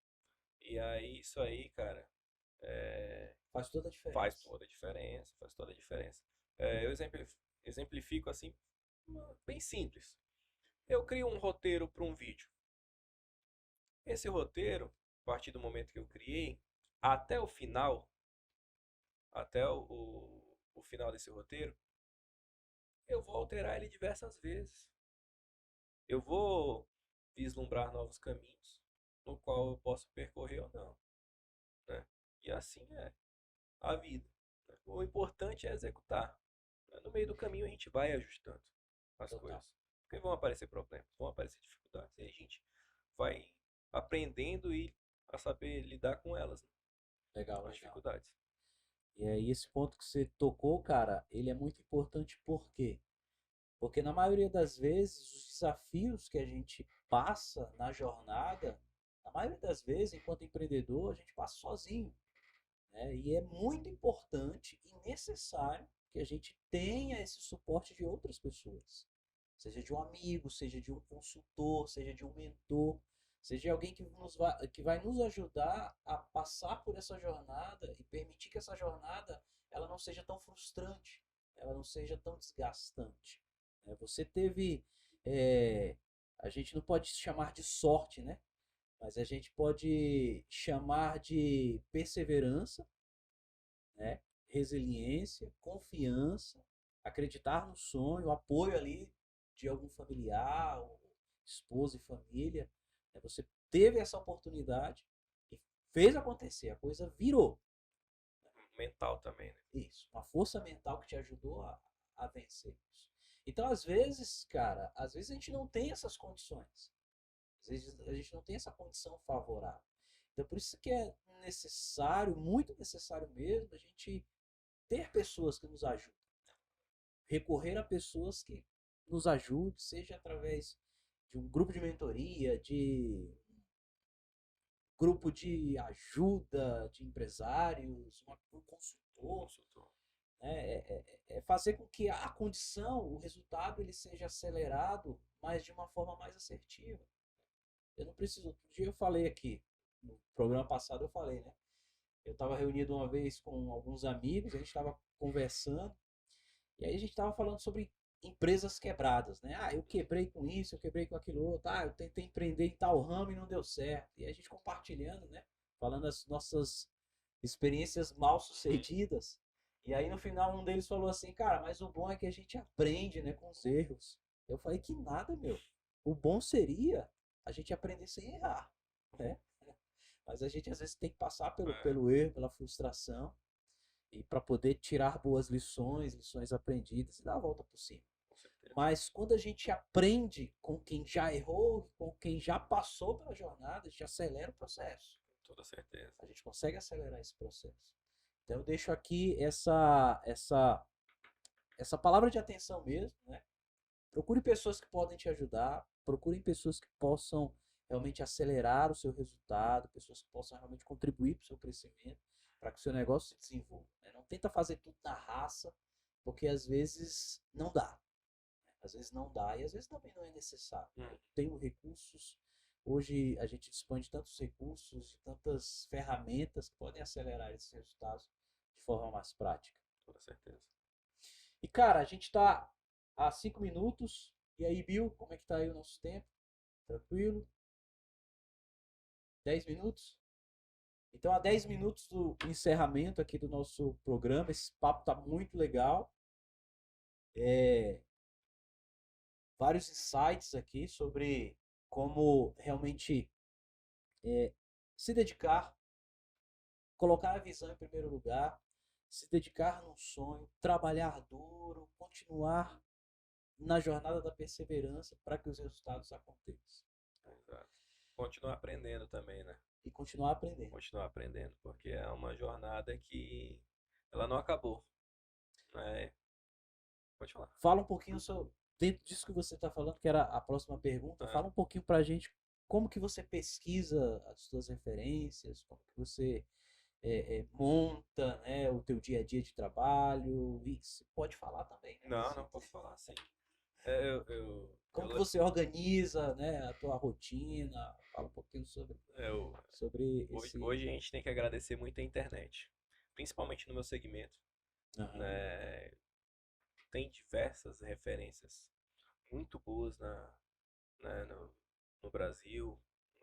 E aí, isso aí, cara, é, Faz toda a faz diferença. toda a diferença, faz toda a diferença. Eu exemplifico assim, bem simples. Eu crio um roteiro para um vídeo. Esse roteiro, a partir do momento que eu criei, até o final, até o final desse roteiro, eu vou alterar ele diversas vezes. Eu vou vislumbrar novos caminhos, no qual eu posso percorrer ou não, né? E assim é a vida, né? O importante é executar, né? No meio do caminho a gente vai ajustando as Total. coisas. Porque vão aparecer problemas, vão aparecer dificuldades, e a gente vai aprendendo e a saber lidar com elas, né? Legal, Com as legal. dificuldades. E aí, esse ponto que você tocou, cara, ele é muito importante por quê? Porque na maioria das vezes, os desafios que a gente passa na jornada, na maioria das vezes, enquanto empreendedor, a gente passa sozinho, né? E é muito importante e necessário que a gente tenha esse suporte de outras pessoas. Seja de um amigo, seja de um consultor, seja de um mentor. seja alguém que vai nos ajudar a passar por essa jornada e permitir que essa jornada ela não seja tão frustrante, ela não seja tão desgastante. Né? Você teve, é, a gente não pode chamar de sorte, né? Mas a gente pode chamar de perseverança, né? Resiliência, confiança, acreditar no sonho, apoio ali de algum familiar, ou esposa e família. Né? Você teve essa oportunidade e fez acontecer, a coisa virou. Mental também, né? Isso, uma força mental que te ajudou a vencer isso. Então, às vezes, cara, às vezes a gente não tem essas condições. Às vezes a gente não tem essa condição favorável. Então, por isso que é necessário, muito necessário mesmo, a gente ter pessoas que nos ajudem. Recorrer a pessoas que nos ajudem, seja através de um grupo de mentoria, de grupo de ajuda de empresários, um consultor, Consultor. né? É fazer com que a condição, o resultado, ele seja acelerado, mas de uma forma mais assertiva. Eu não preciso. Outro dia eu falei aqui, no programa passado eu falei, né? Eu estava reunido uma vez com alguns amigos, a gente estava conversando, e aí a gente estava falando sobre empresas quebradas, né? Ah, eu quebrei com isso, eu quebrei com aquilo outro, ah, eu tentei empreender em tal ramo e não deu certo. E a gente compartilhando, né? Falando as nossas experiências mal sucedidas. E aí no final um deles falou assim, cara, mas o bom é que a gente aprende, né, com os erros. Eu falei que nada, meu. O bom seria a gente aprender sem errar, né? Mas a gente às vezes tem que passar É, pelo erro, pela frustração, e para poder tirar boas lições, lições aprendidas e dar a volta por cima. com certeza. Mas quando a gente aprende com quem já errou, com quem já passou pela jornada, a gente acelera o processo. Com toda certeza. A gente consegue acelerar esse processo. Então eu deixo aqui essa palavra de atenção mesmo, né? Procure pessoas que podem te ajudar, procure pessoas que possam realmente acelerar o seu resultado, pessoas que possam realmente contribuir para o seu crescimento, para que o seu negócio se desenvolva. Né? Não tenta fazer tudo na raça, porque às vezes não dá. Às vezes não dá e às vezes também não é necessário. Eu tenho recursos, hoje a gente dispõe de tantos recursos, de tantas ferramentas que podem acelerar esses resultados de forma mais prática. Com toda certeza. E cara, a gente está há 5 minutos. E aí, Bill, como é que tá aí o nosso tempo? Tranquilo? 10 minutos? Então, a 10 minutos do encerramento aqui do nosso programa, esse papo tá muito legal. É, vários insights aqui sobre como realmente se dedicar, colocar a visão em primeiro lugar, se dedicar num sonho, trabalhar duro, continuar na jornada da perseverança para que os resultados aconteçam. Exato. Continuar aprendendo também, né? E continuar aprendendo. Continuar aprendendo, porque é uma jornada que ela não acabou, né? Pode falar. Fala um pouquinho sobre, dentro disso que você está falando, que era a próxima pergunta, Ah, fala um pouquinho para a gente como que você pesquisa as suas referências, como que você monta, né, o teu dia a dia de trabalho, e você pode falar também, né? não posso falar assim. É, Como que você organiza, né, a tua rotina? Fala um pouquinho eu- sobre hoje, esse. hoje a gente tem que agradecer muito a internet, principalmente no meu segmento, Aham. né? Tem diversas referências muito boas no Brasil.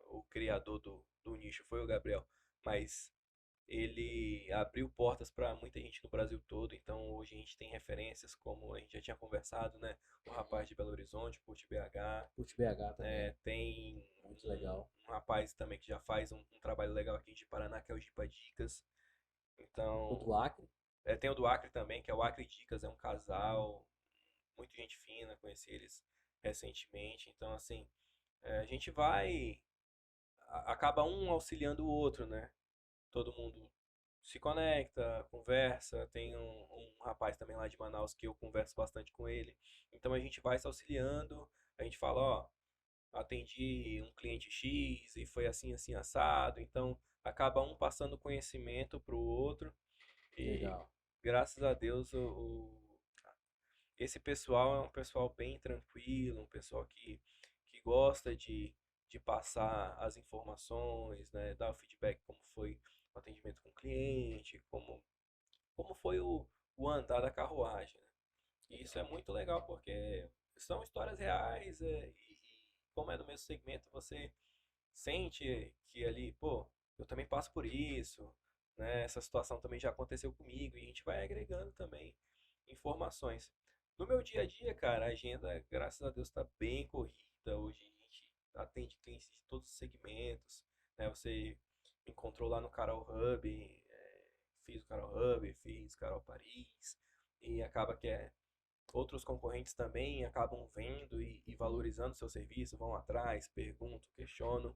O criador do nicho foi o Gabriel, mas ele abriu portas para muita gente no Brasil todo. Então hoje a gente tem referências como a gente já tinha conversado, né? O rapaz de Belo Horizonte, Curte BH, Curte BH também, né? Tem muito legal. um rapaz também que já faz um trabalho legal aqui de Paraná, que é o Gipa Dicas. O Então, do Acre. tem o do Acre também, que é o Acre Dicas, é um casal, muito gente fina, conheci eles recentemente. Então, assim, a gente vai, acaba um auxiliando o outro, né? Todo mundo se conecta, conversa. Tem um rapaz também lá de Manaus que eu converso bastante com ele. Então a gente vai se auxiliando. A gente fala, ó, atendi um cliente X e foi assim, assim, assado. Então acaba um passando conhecimento para o outro. E Legal. graças a Deus esse pessoal é um pessoal bem tranquilo, um pessoal que gosta de passar as informações, né, dar o feedback como foi o atendimento com o cliente, como foi o andar da carruagem, né? E isso é muito legal porque são histórias reais e como é no mesmo segmento, você sente que ali, pô, eu também passo por isso, né? Essa situação também já aconteceu comigo e a gente vai agregando também informações. No meu dia a dia, cara, a agenda, graças a Deus, está bem corrida. Hoje a gente atende clientes de todos os segmentos, né? Você me encontrou lá no Carol Hub, fiz o Carol Hub, fiz Carol Paris, e acaba que outros concorrentes também acabam vendo e valorizando seu serviço, vão atrás, perguntam, questionam.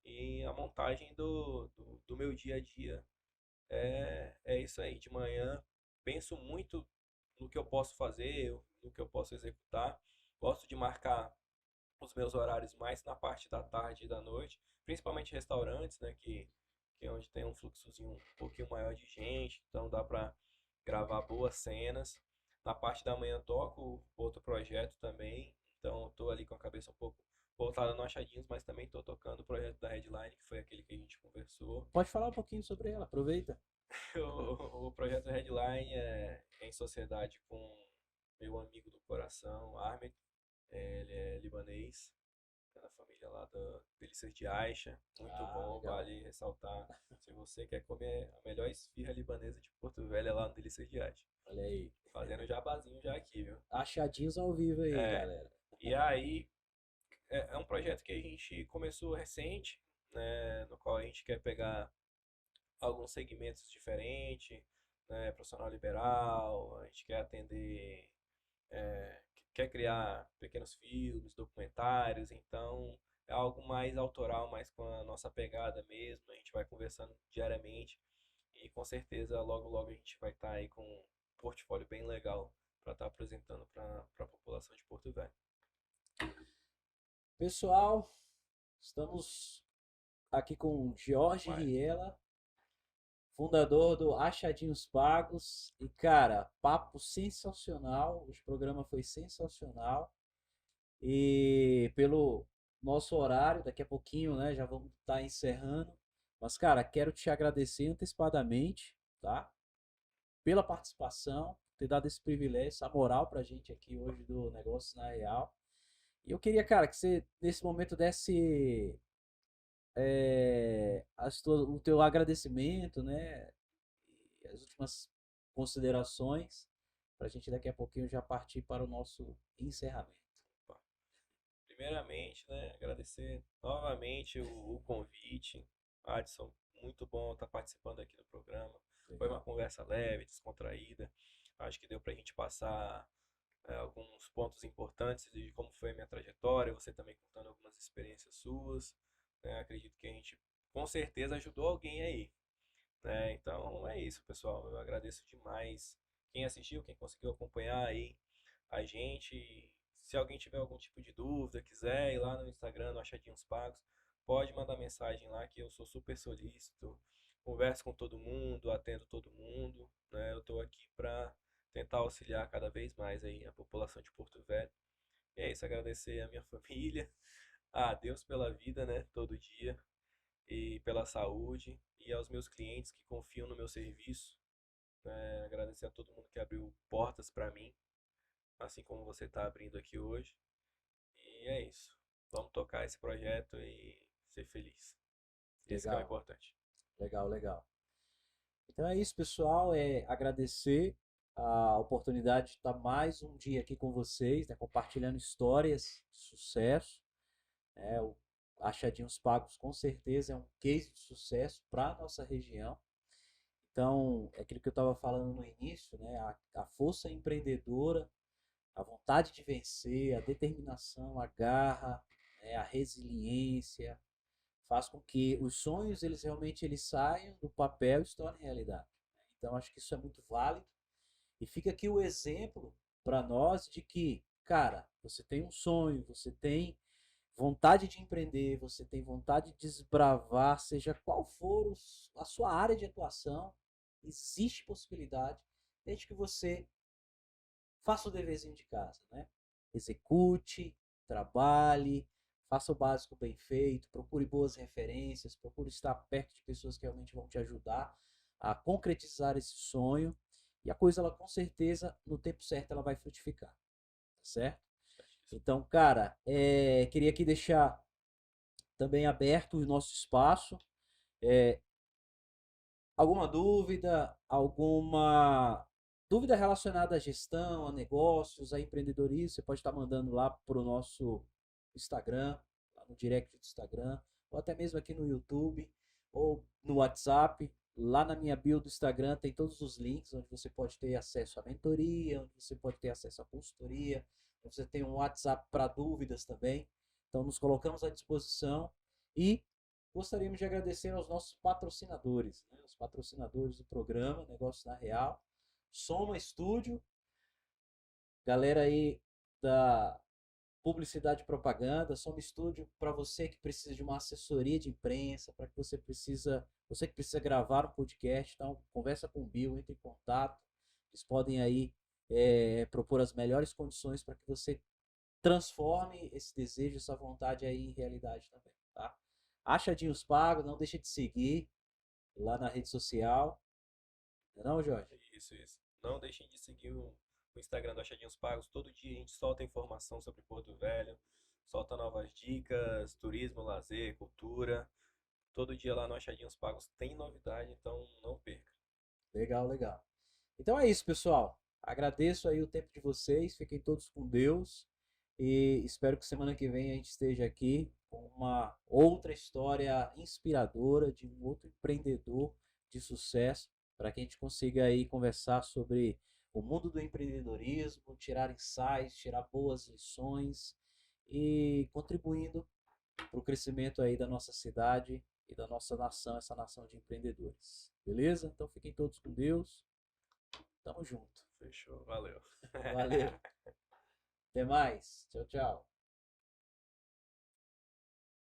E a montagem do meu dia a dia é isso aí. De manhã, penso muito no que eu posso fazer, no que eu posso executar. Gosto de marcar os meus horários mais na parte da tarde e da noite, principalmente restaurantes, né, que é onde tem um fluxozinho um pouquinho maior de gente, então dá para gravar boas cenas. Na parte da manhã toco outro projeto também, então estou ali com a cabeça um pouco voltada no Achadinhos, mas também estou tocando o projeto da Headline, que foi aquele que a gente conversou. Pode falar um pouquinho sobre ela, aproveita. O projeto Headline é em sociedade com meu amigo do coração, Ahmed. Ele é libanês, é da família lá da Delícias de Aisha. Muito Ah, bom, legal. vale ressaltar. Se você quer comer a melhor esfirra libanesa de Porto Velho, é lá no Delícias de Aisha. Olha aí. Fazendo jabazinho já aqui, viu? Achadinhos ao vivo aí, É, galera. e aí é um projeto que a gente começou recente, né, no qual a gente quer pegar alguns segmentos diferentes, né, profissional liberal, a gente quer atender, é, quer criar pequenos filmes, documentários, então é algo mais autoral, mais com a nossa pegada mesmo, a gente vai conversando diariamente e com certeza logo logo a gente vai estar aí com um portfólio bem legal para estar apresentando para a população de Porto Velho. Pessoal, estamos aqui com Jorge Vai. Riela, fundador do Achadinhos Pagos. E, cara, papo sensacional. O programa foi sensacional. E pelo nosso horário, daqui a pouquinho, né, já vamos estar encerrando. Mas, cara, quero te agradecer antecipadamente, tá? Pela participação, ter dado esse privilégio, essa moral pra gente aqui hoje do Negócio na Real. E eu queria, cara, que você nesse momento desse o teu agradecimento, né? E as últimas considerações, para a gente daqui a pouquinho já partir para o nosso encerramento. Primeiramente, né, agradecer novamente o convite. Adson, muito bom estar participando aqui do programa. Foi uma Legal. conversa leve, descontraída. Acho que deu para a gente passar alguns pontos importantes de como foi a minha trajetória, você também contando algumas experiências suas. Né? Acredito que a gente com certeza ajudou alguém aí. Né? Então é isso, pessoal. Eu agradeço demais quem assistiu, quem conseguiu acompanhar aí a gente. Se alguém tiver algum tipo de dúvida, quiser ir lá no Instagram, no Achadinhos Pagos, pode mandar mensagem lá que eu sou super solícito, converso com todo mundo, atendo todo mundo, né? Eu estou aqui para tentar auxiliar cada vez mais aí a população de Porto Velho. E é isso, agradecer a minha família, a Deus pela vida, né? Todo dia e pela saúde e aos meus clientes que confiam no meu serviço. Né? Agradecer a todo mundo que abriu portas para mim, assim como você está abrindo aqui hoje. E é isso. Vamos tocar esse projeto e ser feliz. Esse que é o Legal, importante. legal, legal. Então é isso, pessoal. É agradecer a oportunidade de estar mais um dia aqui com vocês, né, compartilhando histórias de sucesso. O Achadinhos Pagos com certeza é um case de sucesso para a nossa região. Então, é aquilo que eu estava falando no início, né? A força empreendedora, a vontade de vencer, a determinação, a garra, né? A resiliência, faz com que os sonhos eles realmente saiam do papel e se tornem realidade. Então, acho que isso é muito válido. E fica aqui o exemplo para nós de que, cara, você tem um sonho, você tem vontade de empreender, você tem vontade de desbravar, seja qual for a sua área de atuação, existe possibilidade, desde que você faça o deverzinho de casa, né? Execute, trabalhe, faça o básico bem feito, procure boas referências, procure estar perto de pessoas que realmente vão te ajudar a concretizar esse sonho. E a coisa, ela com certeza, no tempo certo, ela vai frutificar, tá certo? Certíssimo. Então, cara, queria aqui deixar também aberto o nosso espaço. Alguma dúvida, alguma dúvida relacionada à gestão, a negócios, a empreendedorismo, você pode estar mandando lá para o nosso Instagram, lá no direct do Instagram, ou até mesmo aqui no YouTube, ou no WhatsApp. Lá na minha bio do Instagram tem todos os links onde você pode ter acesso à mentoria, onde você pode ter acesso à consultoria, onde você tem um WhatsApp para dúvidas também. Então nos colocamos à disposição e gostaríamos de agradecer aos nossos patrocinadores, né? Os patrocinadores do programa Negócios na Real, Soma Estúdio, galera aí da publicidade e propaganda, Soma Estúdio para você que precisa de uma assessoria de imprensa, para que você que precisa gravar um podcast, então conversa com o Bill, entre em contato, eles podem aí propor as melhores condições para que você transforme esse desejo, essa vontade aí em realidade também, tá? Achadinhos Pagos, não deixa de seguir lá na rede social. Não, Jorge? Isso, isso. Não deixem de seguir o Instagram do Achadinhos Pagos. Todo dia a gente solta informação sobre Porto Velho, solta novas dicas, turismo, lazer, cultura. Todo dia lá no Achadinhos Pagos tem novidade, então não perca. Legal, legal. Então é isso, pessoal. Agradeço aí o tempo de vocês. Fiquem todos com Deus. E espero que semana que vem a gente esteja aqui com uma outra história inspiradora de um outro empreendedor de sucesso, para que a gente consiga aí conversar sobre o mundo do empreendedorismo, tirar insights, tirar boas lições e contribuindo para o crescimento aí da nossa cidade e da nossa nação, essa nação de empreendedores. Beleza? Então fiquem todos com Deus. Tamo junto. Fechou, valeu. Valeu. Até mais. Tchau, tchau.